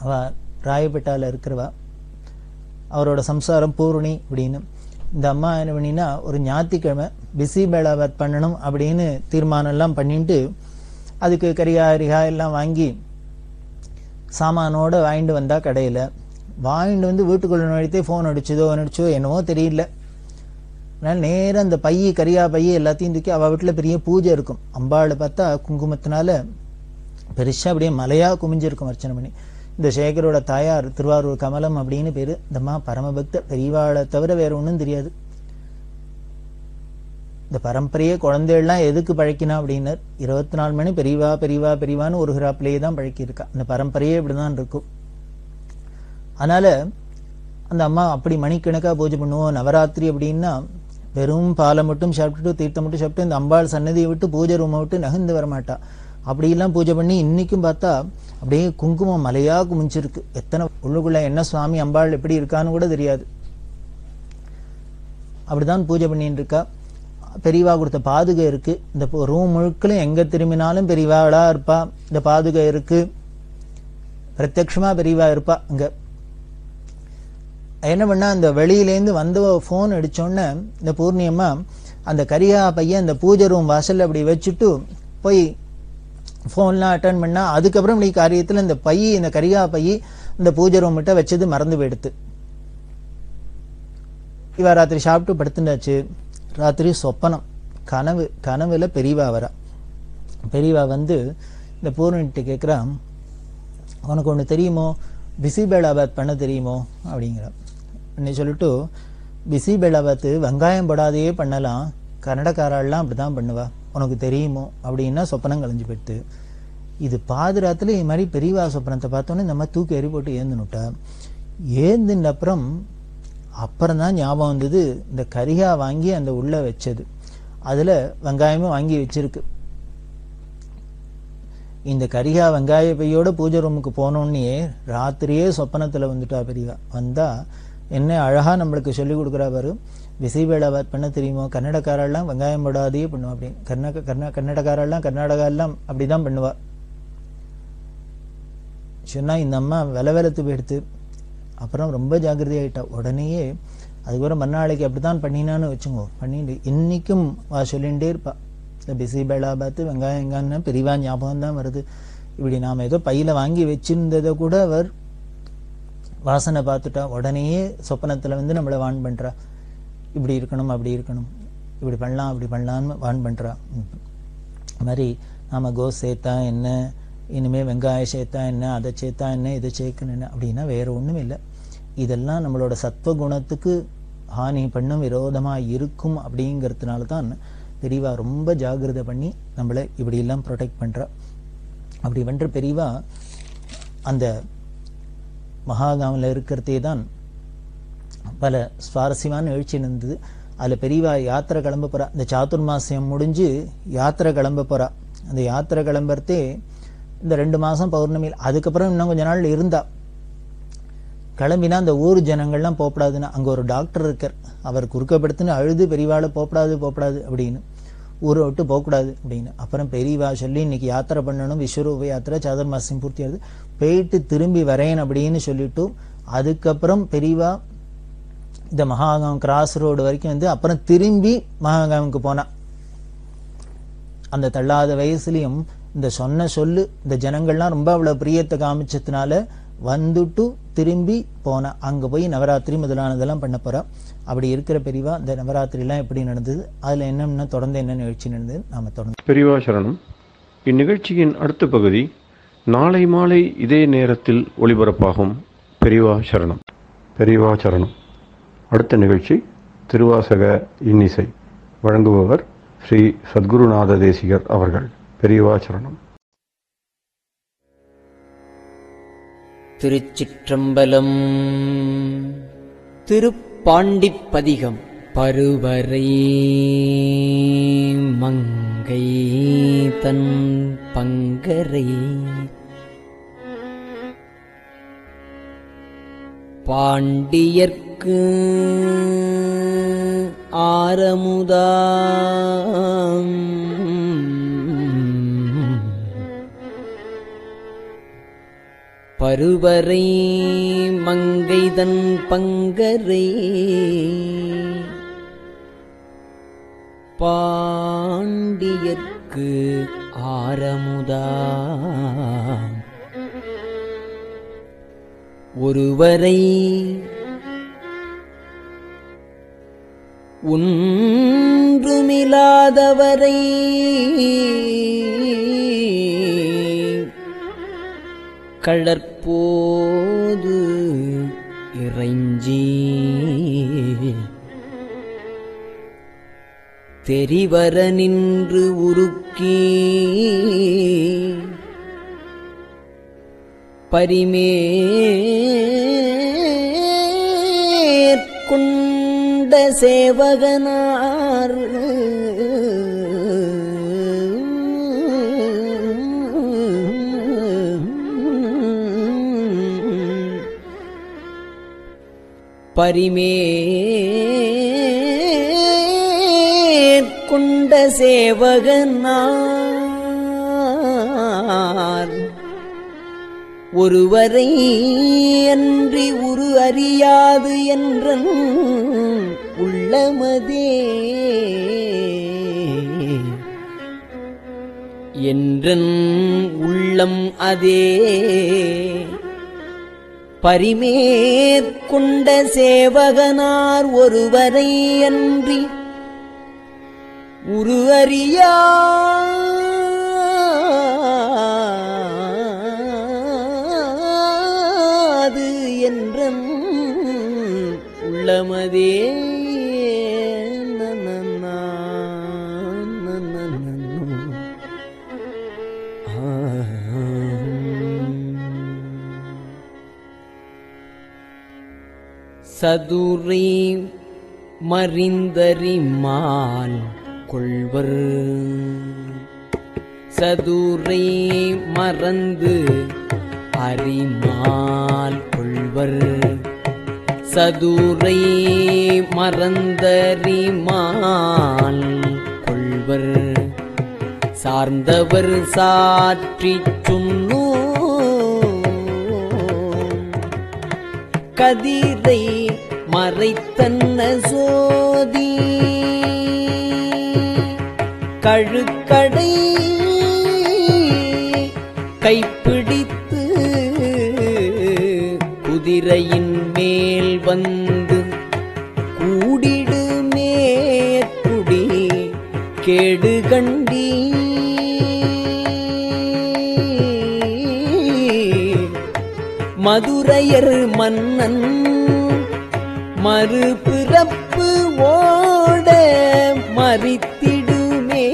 அவ ராயப்பேட்டால இருக்கிறவா, அவரோட சம்சாரம் பூர்ணி அப்படின்னு. இந்த அம்மா என்ன பண்ணினா, ஒரு ஞாயிற்றுக்கிழமை பிஸி பேளாபாத் பண்ணணும் அப்படின்னு தீர்மானம் எல்லாம் பண்ணிட்டு அதுக்கு கரிகா எல்லாம் வாங்கி சாமானோட வாங்கிட்டு வந்தா கடையில. வாங்கிட்டு வந்து வீட்டுக்குள்ள நுழைத்தே போன் அடிச்சதோ என்னவோ தெரியல. அதனால நேரம் அந்த கரியா பைய எல்லாத்தையும் தூக்கி அவ வீட்டுல பெரிய பூஜை இருக்கும். அம்பாளை பார்த்தா குங்குமத்தினால பெருசா அப்படியே மலையா குமிஞ்சிருக்கும் அர்ச்சனை பண்ணி. இந்த சேகரோட தாயார் திருவாரூர் கமலம் அப்படின்னு பேரு. இந்தம்மா பரமபக்த, பெரியவாளை தவிர வேற ஒண்ணும் தெரியாது. இந்த பரம்பரையே குழந்தைகள்லாம் எதுக்கு பழக்கினா அப்படின்னா, 24 மணி பெரியவான்னு ஒரு கிராப்பிலேயே தான் பழக்கியிருக்கா. அந்த பரம்பரையே இப்படிதான் இருக்கும். அதனால அந்த அம்மா அப்படி மணிக்கணக்கா பூஜை பண்ணுவோம். நவராத்திரி அப்படின்னா வெறும் பாலை மட்டும் சாப்பிட்டுட்டு தீர்த்தம் மட்டும் சாப்பிட்டு இந்த அம்பாள் சன்னதியை விட்டு பூஜை ரூமை விட்டு நகர்ந்து வரமாட்டா. அப்படியெல்லாம் பூஜை பண்ணி இன்னைக்கும் பார்த்தா அப்படியே குங்குமம் மலையா குமிஞ்சிருக்கு. எத்தனை உள்ளுக்குள்ள என்ன சுவாமி அம்பாள் எப்படி இருக்கான்னு கூட தெரியாது. அப்படிதான் பூஜை பண்ணிட்டு இருக்கா. பெரியவா கொடுத்த பாதுகை இருக்கு. இந்த ரூம் முழுக்களும் எங்க திரும்பினாலும் பெரியவாளா இருப்பா. இந்த பாதுகை இருக்கு, பிரத்யட்சமா பெரியவா இருப்பா. அங்க என்ன பண்ணா, அந்த வெளியிலேருந்து வந்து போன் அடிச்சோன்னு இந்த பூர்ணியம்மா அந்த கரியா பையன் இந்த பூஜை ரூம் வாசல்ல அப்படி வச்சுட்டு போய் போன்லாம் அட்டன் பண்ணா. அதுக்கப்புறம் இப்படி காரியத்துல இந்த பை, இந்த கரியா பை இந்த பூஜை ரூம் கிட்ட வச்சது மறந்து போயிடுத்து. இவ ராத்திரி சாப்பிட்டு படுத்துட்டாச்சு. ராத்திரி சொப்பனம், கனவுல பெரியவா வரா. பெரியவா வந்து இந்த பூர்ணிட்டு கேட்கிறா, உனக்கு ஒண்ணு தெரியுமோ, பிசி பேலாபாத் பண்ண தெரியுமோ அப்படிங்கிற. நீ சொல்லிட்டு, பிசி பேலாபாத் வெங்காயம் போடாதையே பண்ணலாம், கன்னடக்காரெல்லாம் அப்படிதான் பண்ணுவா, உனக்கு தெரியுமோ அப்படின்னா சொப்பனம் கலைஞ்சு போயிடுத்து. இது பாதுராத்துல இது மாதிரி பெரியவா சொப்பனத்தை பார்த்தோன்னே நம்ம தூக்கி எறி போட்டு ஏந்துனுட்டா. ஏந்தின அப்புறம் தான் ஞாபகம் வந்தது, இந்த கரிகா வாங்கி அந்த உள்ள வச்சது, அதுல வெங்காயமும் வாங்கி வச்சிருக்கு. இந்த கரிகா வெங்காய பையோட பூஜை ரூமுக்கு போனோன்னே ராத்திரியே சொப்பனத்துல வந்துட்டா பெரியவா. வந்தா என்ன அழகா நம்மளுக்கு சொல்லி கொடுக்குறா பாரு. விசிவேளாபாத் பண்ண தெரியுமோ, கன்னடக்காரெல்லாம் வெங்காயம் போடாதையே பண்ணுவா அப்படின்னு. கன்னடக்காரெல்லாம் கர்நாடகா எல்லாம் அப்படிதான் பண்ணுவா சொன்னா. இந்த அம்மா வெலத்து போயிடுத்து. அப்புறம் ரொம்ப ஜாகிரதை ஆயிட்டா. உடனேயே அதுக்கப்புறம் மறுநாளைக்கு அப்படித்தான் பண்ணினான்னு வச்சுங்கோ. பண்ணிட்டு இன்னைக்கும் வா சொல்லிகிட்டே இருப்பா, இந்த பிசி பேலாபாத்து வெங்காயம் எங்கன்னா பெரியவா ஞாபகம் தான் வருது. இப்படி நாம ஏதோ பையில வாங்கி வச்சிருந்ததை கூட அவர் வாசனை பார்த்துட்டா. உடனேயே சொப்பனத்துல வந்து நம்மளை வான் பண்றா, இப்படி இருக்கணும் அப்படி இருக்கணும், இப்படி பண்ணலாம் அப்படி பண்ணலான்னு வான் பண்றா. மாதிரி நாம கோஸ் சேர்த்தா என்ன, இனிமே வெங்காயம் சேர்த்தா என்ன, அதை சேர்த்தா என்ன, இதை சேர்க்கணும் என்ன அப்படின்னா வேற ஒண்ணும் இல்லை. இதெல்லாம் நம்மளோட சத்வகுணத்துக்கு ஹானி பண்ணும், விரோதமா இருக்கும். அப்படிங்கிறதுனால தான் பெரியவா ரொம்ப ஜாகிரதை பண்ணி நம்மளை இப்படி எல்லாம் ப்ரொடெக்ட் பண்றா. அப்படி பண்ற பெரியவா அந்த மகாகாமில் இருக்கிறதே தான் பல சுவாரஸ்யமான எழுச்சி இருந்தது. அதுல பெரியவா யாத்திரை கிளம்ப போறா. இந்த சாதுர்மாசியம் முடிஞ்சு யாத்திரை கிளம்ப போறா. அந்த யாத்திரை கிளம்புறதே இந்த 2 மாசம் பௌர்ணமியில். அதுக்கப்புறம் இன்னும் கொஞ்ச நாள் இருந்தா. கிளம்பினா அந்த ஊர் ஜனங்கள்லாம் போகப்படாதுன்னா, அங்க ஒரு டாக்டர் இருக்கார், அவர் குறுக்கப்படுத்துன்னு அழுது பெரியவாளை போகப்படாது அப்படின்னு, ஊரை விட்டு போகக்கூடாது அப்படின்னு. அப்புறம் பெரியவா சொல்லி இன்னைக்கு யாத்திரை பண்ணணும், விஸ்வரூப யாத்திரை, சாதுர்மாசியம் பூர்த்தி ஆகுது, போயிட்டு திரும்பி வரேன் அப்படின்னு சொல்லிட்டு அதுக்கப்புறம் பெரியவா இந்த மகாகாம் கிராஸ் ரோடு வரைக்கும் வந்து அப்புறம் திரும்பி மகாகாமுக்கு போனா. அந்த தள்ளாத வயசுலயும் இந்த சொன்ன சொல்லு இந்த ஜனங்கள்லாம் ரொம்ப அவ்வளவு பிரியத்தை காமிச்சதுனால வந்துட்டு திரும்பி போன. அங்க போய் நவராத்திரி முதலானதெல்லாம் பண்ண போறா. அப்படி இருக்கிற பெரியவா இந்த நவராத்திரி எல்லாம் எப்படி நடந்தது, அதுல என்னன்னா தொடர்ந்து என்ன நிகழ்ச்சி நடந்தது நாம தொடர்ந்து. பெரியவா சரணம். இந்நிகழ்ச்சியின் அடுத்த பகுதி நாளை மாலை இதே நேரத்தில் ஒளிபரப்பாகும். பெரியவா சரணம். பெரியவா சரணம். அடுத்த நிகழ்ச்சி திருவாசக இன்னிசை. வழங்குபவர் ஸ்ரீ சத்குருநாத தேசிகர் அவர்கள். பெரியவா சரணம். திருச்சிற்றம்பலம். திருப்பாண்டிப்பதிகம். பருவரை மங்கை தன் பங்கரை பாண்டியர்க்கு ஆரமுதாம் பருவரை மங்கைதன் பங்கரை பாண்டியர்க்கு ஆரமுதாம் ஒருவரை ஒன்றுமில்லாதவரை கழற்போது இறைஞ்சி தெரிவர நின்று உருக்கி பரிமேற்கொண்ட சேவகனார் பரிமேற்கொண்ட சேவகனார் ஒருவரை அன்றி உரு அறியாது என்றன் உள்ளமதே என்றன் உள்ளம் அதே பரிமேற்கொண்ட சேவகனார் ஒருவரை அன்றி உரு அறியாது என்றன் உள்ளமதே சதுரை மறிந்தறிமால் கொள்வர் சதுரை மறந்து அறிமால் கொள்வர் சதுரை மறந்தறிமால் கொள்வர் சார்ந்தவர் சாற்றிச் சொன்னோ கதிரை மறைத்தன்ன சோதி கழுக்கடை கைப்பிடித்து குதிரையின் மேல் வந்து கூடிடு மேற்குடி கேடு கண்டி மதுரையர் மன்னன் மறுபிறப்பு ஓட மறித்திடுமே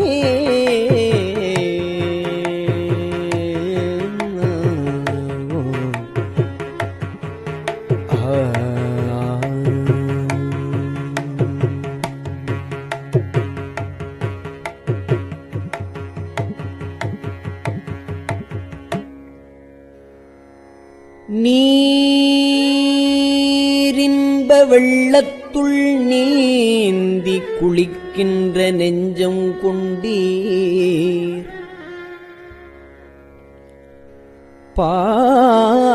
நீரின்ப வெள்ளத்துள் நீந்தி குளிக்கின்ற நெஞ்சம் கொண்டீர்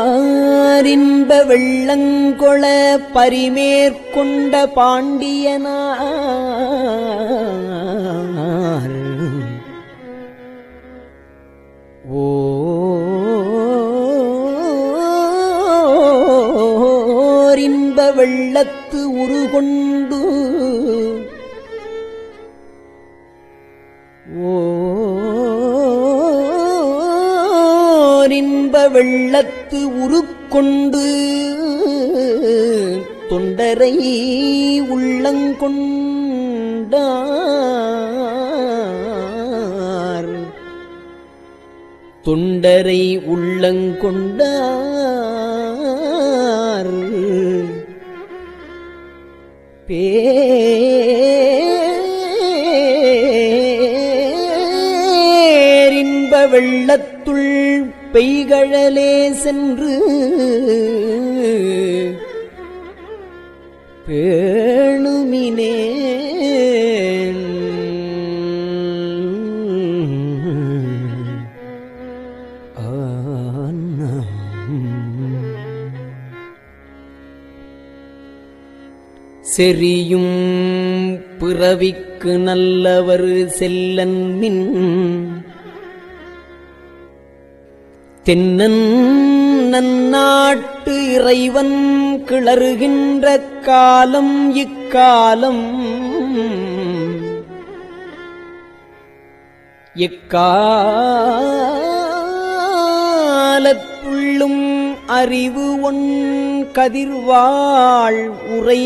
பாரின்ப வெள்ளங்கொள பரிமேற்கொண்ட பாண்டியனார் இன்ப வெள்ளத்து உருகொண்டு இன்ப வெள்ளத்து உருக்கொண்டு தொண்டரை உள்ளங்கொண்டார் தொண்டரை உள்ளங்கொண்டார் பேரின்ப வெள்ளத்துள் பெய்கழலே சென்று பேணுமினே செறியும் பிறவிக்கு நல்லவர் செல்லன் மின் தென்னன் நன்னாட்டு இறைவன் கிளறுகின்ற காலம் இக்காலம் எக்காலத்துள்ளும் அறிவு ஒன் கதிர்வாள் உரை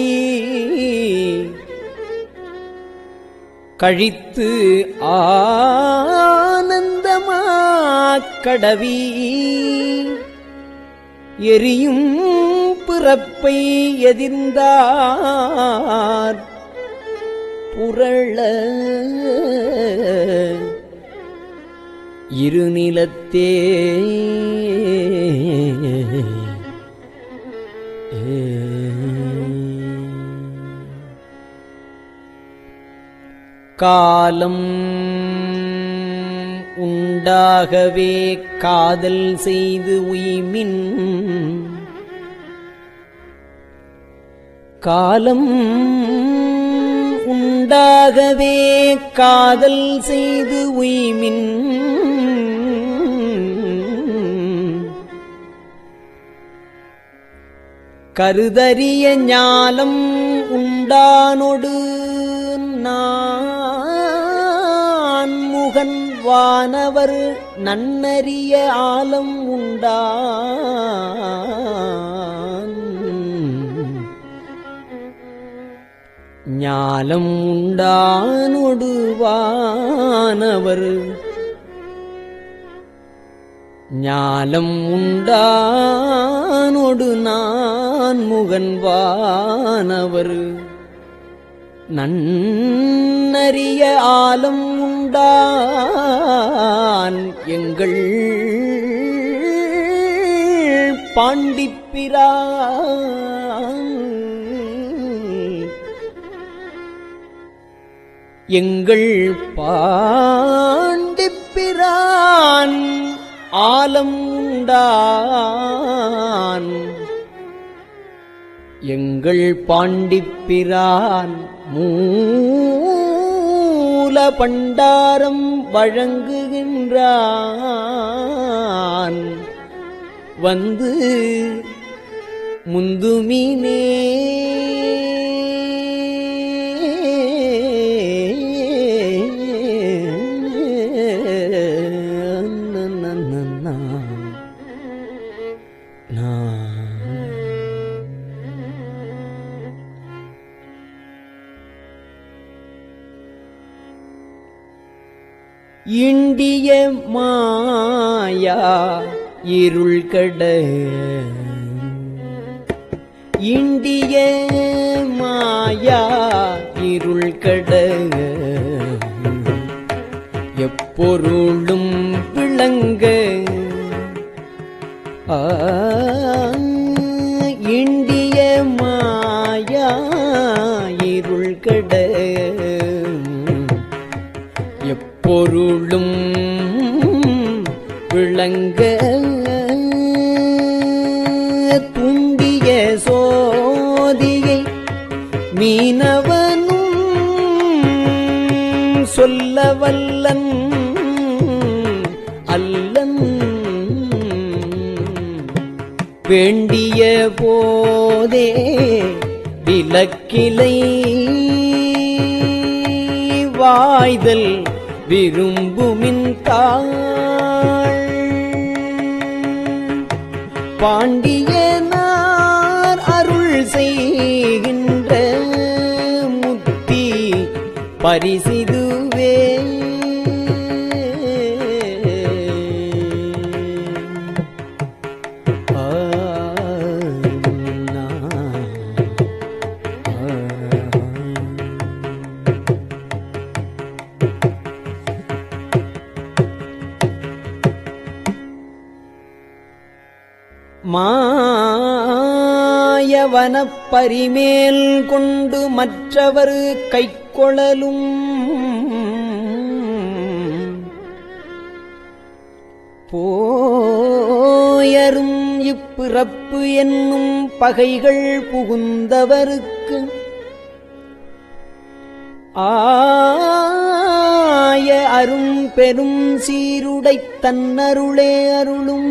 கழித்து ஆனந்தமாக்கடவி எரியும் பிறப்பை எதிர்ந்தார் புரள இருநிலத்தே காலம் உண்டாகவே காதல் செய்து உய்மின் காலம் உண்டாகவே காதல் செய்து உய்மின் கருதரிய ஞாலம் உண்டானொடு நான் முகன் வானவர் நன்னறிய ஆலம் உண்டான் ஞாலம் உண்டானொடு வானவர் ஞாலம் உண்டானொடு நான் முகன் வானவர் நன்னறிய ஆலம் உண்டான் எங்கள் பாண்டிப்பிரான் எங்கள் பாண்டிப்பிரான் ஆலம் உண்டான் எங்கள் பாண்டிப்பிரான் மூல பண்டாரம் வழங்குகின்றான் வந்து முந்துமினே இண்டிய மாயா இருள் கட இண்டிய மாயா இருள் கட எப்பொருளும் விளங்க இண்டிய மாயா இருள் கட எப்பொருளும் விளங்க துண்டிய சோதியை மீனவனும் சொல்ல வல்லன் அல்லன் வேண்டிய போதே விலக்கிலை வாய்தல் விரும்புமின் தாள் பாண்டியனார் அருள் செய்கின்ற முத்தி பரிசிதுவே மாயவனப் பரிமேல் கொண்டு மற்றவர் கைக்கொளலும் போயரும் இப்பிறப்பு என்னும் பகைகள் புகுந்தவருக்கு ஆய அரும் பெரும் சீருடைத் தன்னருளே அருளும்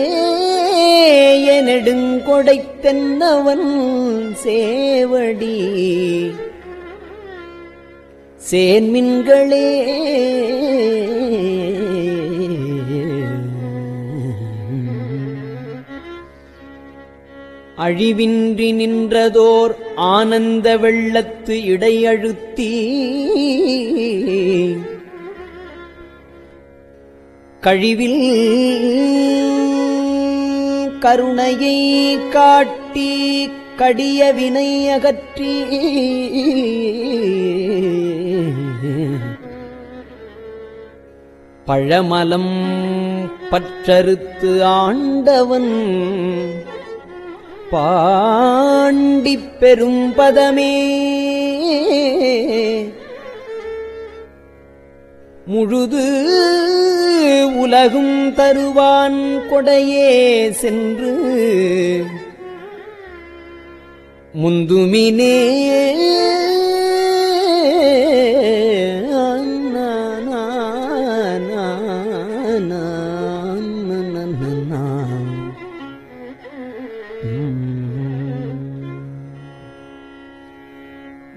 சேய நெடுங்கொடைத் தென்னவன் சேவடி சேன்மின்களே அழிவின்றி நின்றதோர் ஆனந்த வெள்ளத்து இடையழுத்தி கழிவில் கருணையை காட்டி கடிய வினை அகற்றி பழமலம் பற்றறுத்து ஆண்டவன் பாண்டிப் பெரும்பதமே முழுது உலகும் தருவான் கொடையே சென்று முந்துமினே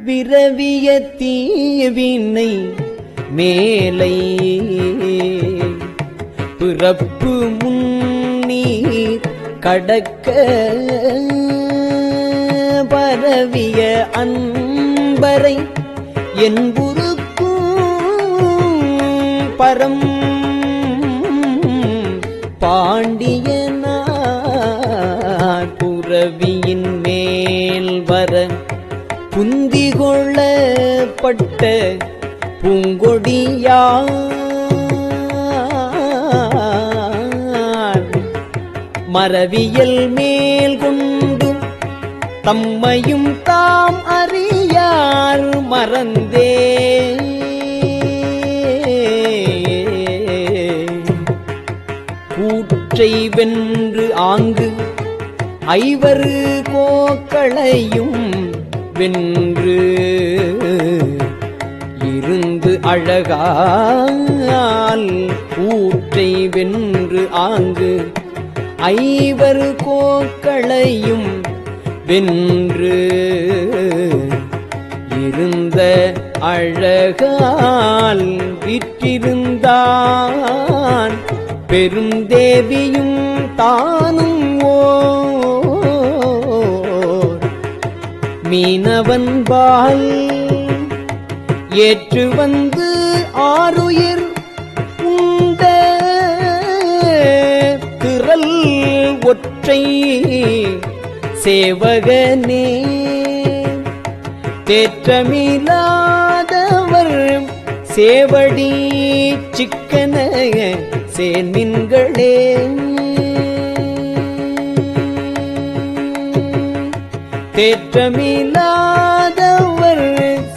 விரவிய தீவினை மேலை பிறப்பு முன்னீர் கடக்க பரவிய அன்பரை என்புருக்கும் பரம் பாண்டியனார் புரவியின் மேல் வர புந்திகொள்ளப்பட்ட பூங்கொடியார் மரவியல் மேல் கொண்டு தம்மையும் தாம் அறியார் மறந்தே கூற்றை வென்று ஆங்கு ஐவரு கோக்களையும் வென்று இருந்து அழகால் கூற்றை வென்று ஆங்கு ஐவரு கோக்களையும் வென்று இருந்த அழகால் விற்றிருந்தான் பெருந்தேவியும் தானும் மீனவன்பால் ஏற்று வந்து ஆருயிர் உண்ட திரள் ஒற்றை சேவகனே தேற்றமில்லாதவர் சேவடி சிக்கன சேன்மின்களே தேற்றமில்லாதவர்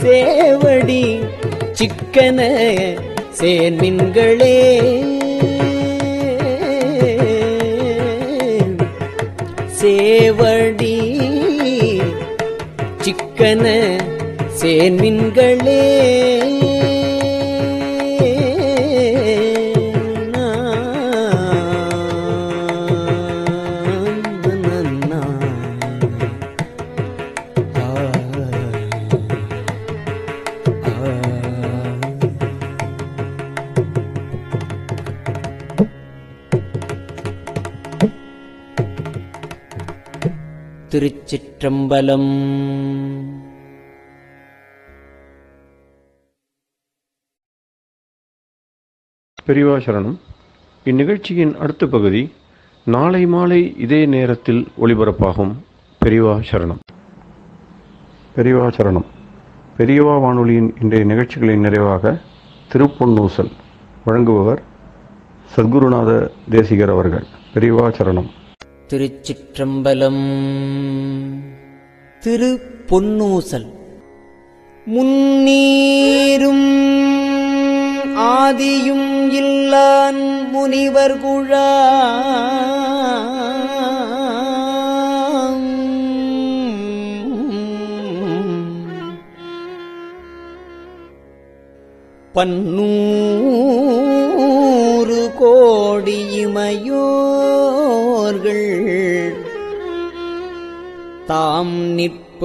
சேவடி சிக்கன சேன்மின்களே சேவடி சிக்கன சேன்மின்களே திருச்சிற்றம்பலம். பெரியவா சரணம். இந்நிகழ்ச்சியின் அடுத்த பகுதி நாளை மாலை இதே நேரத்தில் ஒளிபரப்பாகும். பெரியவா சரணம். பெரியவா சரணம். பெரியவா வானொலியின் இன்றைய நிகழ்ச்சிகளின் நிறைவாக திருப்பொன்னூசல் வழங்குபவர் சத்குருநாத தேசிகர் அவர்கள். பெரியவா சரணம். திருச்சிற்றம்பலம். திருப்பொன்னூசல். முன்னீரும் ஆதியும் இல்லான் முனிவர் குழாம் பன்னூறு கோடி இமையோர்கள் தாம் நிற்ப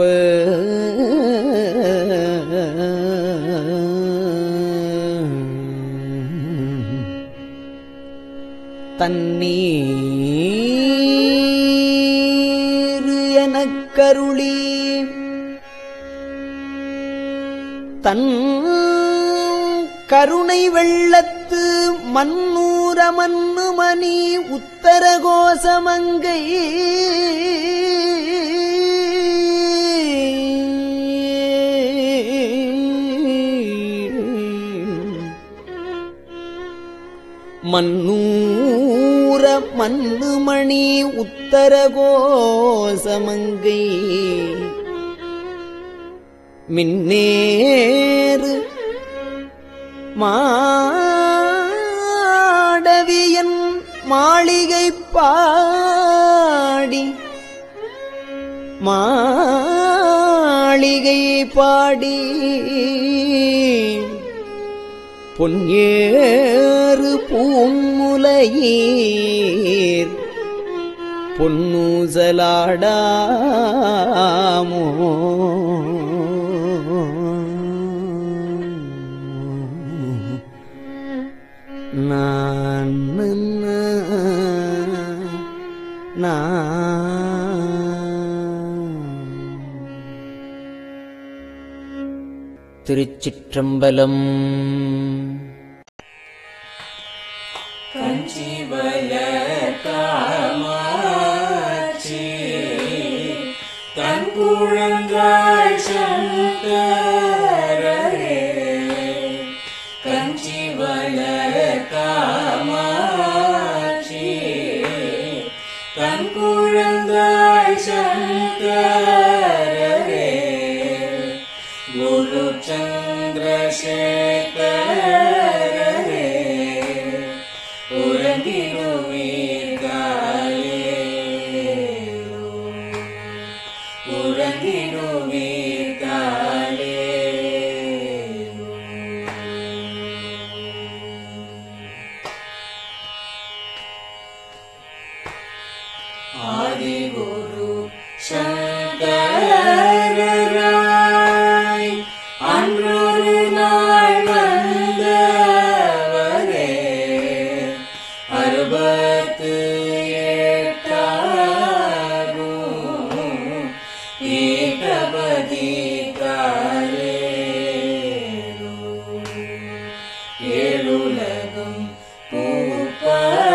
தன்னீர் எனக் கருளி தன் கருணை வெள்ளத்து மன்னூர மன்னுமணி உத்தர கோசமங்கை மன்னூர மன்னுமணி உத்தர உத்தரகோசமங்கை மின்னேறு மாடவியன் மாளிகை பாடி பொன்னேறு பூங்குலையீர் பொன்னூசலாடாமோ திருச்சிற்றம்பலம். காமாட்சி தன் குழந்தாள் சங்கரரே கஞ்சிவள காமாட்சி தன் குழந்தாள் சங்கரரே குரு சந்திரசேகரரே ஆதிகுரு சங்கரராய் அன்றொரு நாள் வந்தவரே 68 ஏகபதி காலேரு ஏழுலகும் பூப்பவரே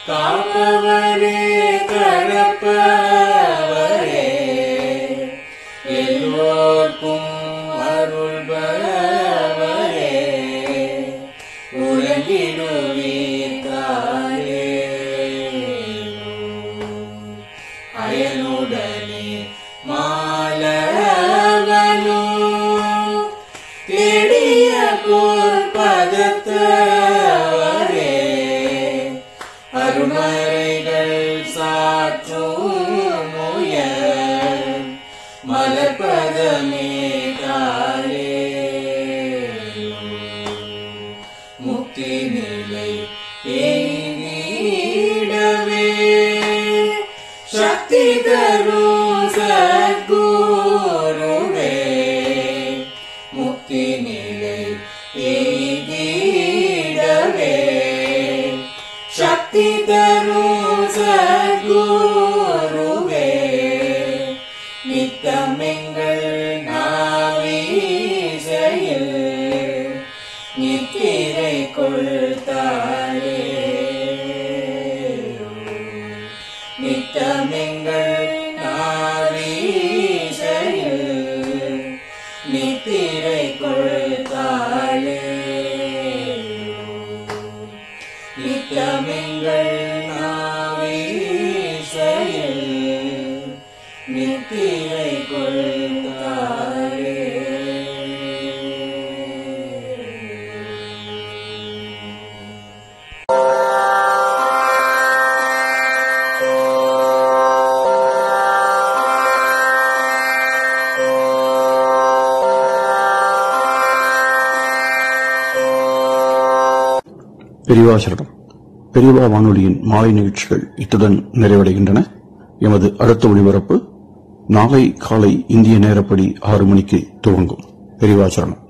காப்பவரே கடப்பவரே எல்லோர்க்கும் அருள்பவரே உலகிடுவீர்காலே அயனுடனே மாலவனோ தேடிய பொற்பதத்தவரே அருமறைகள் சாற்றும் முயல் மலர்பதமே காலே முக்தி நிலை எய்திடவே சக்தி தரும் சத்குருவே முக்தி நிலை எய்திடவே சக்தி தரும் சத்குருவே நித்தமெங்கள் நாவீசையில் நித்திரை கொள்தாயே நித்தமெங்கள் நாவீசையில் நித்திரை கொள்தாயே நித்தமெங்கள் நாவீசையில் நித்திரை கொள்தாயே. பெரியவா சரணம். பெரியவா வானொலியின் மாலை நிகழ்ச்சிகள் இத்துடன் நிறைவடைகின்றன. எமது அடுத்த ஒளிபரப்பு நாளை காலை இந்திய நேரப்படி 6 மணிக்கு துவங்கும். பெரியவா சரணம்.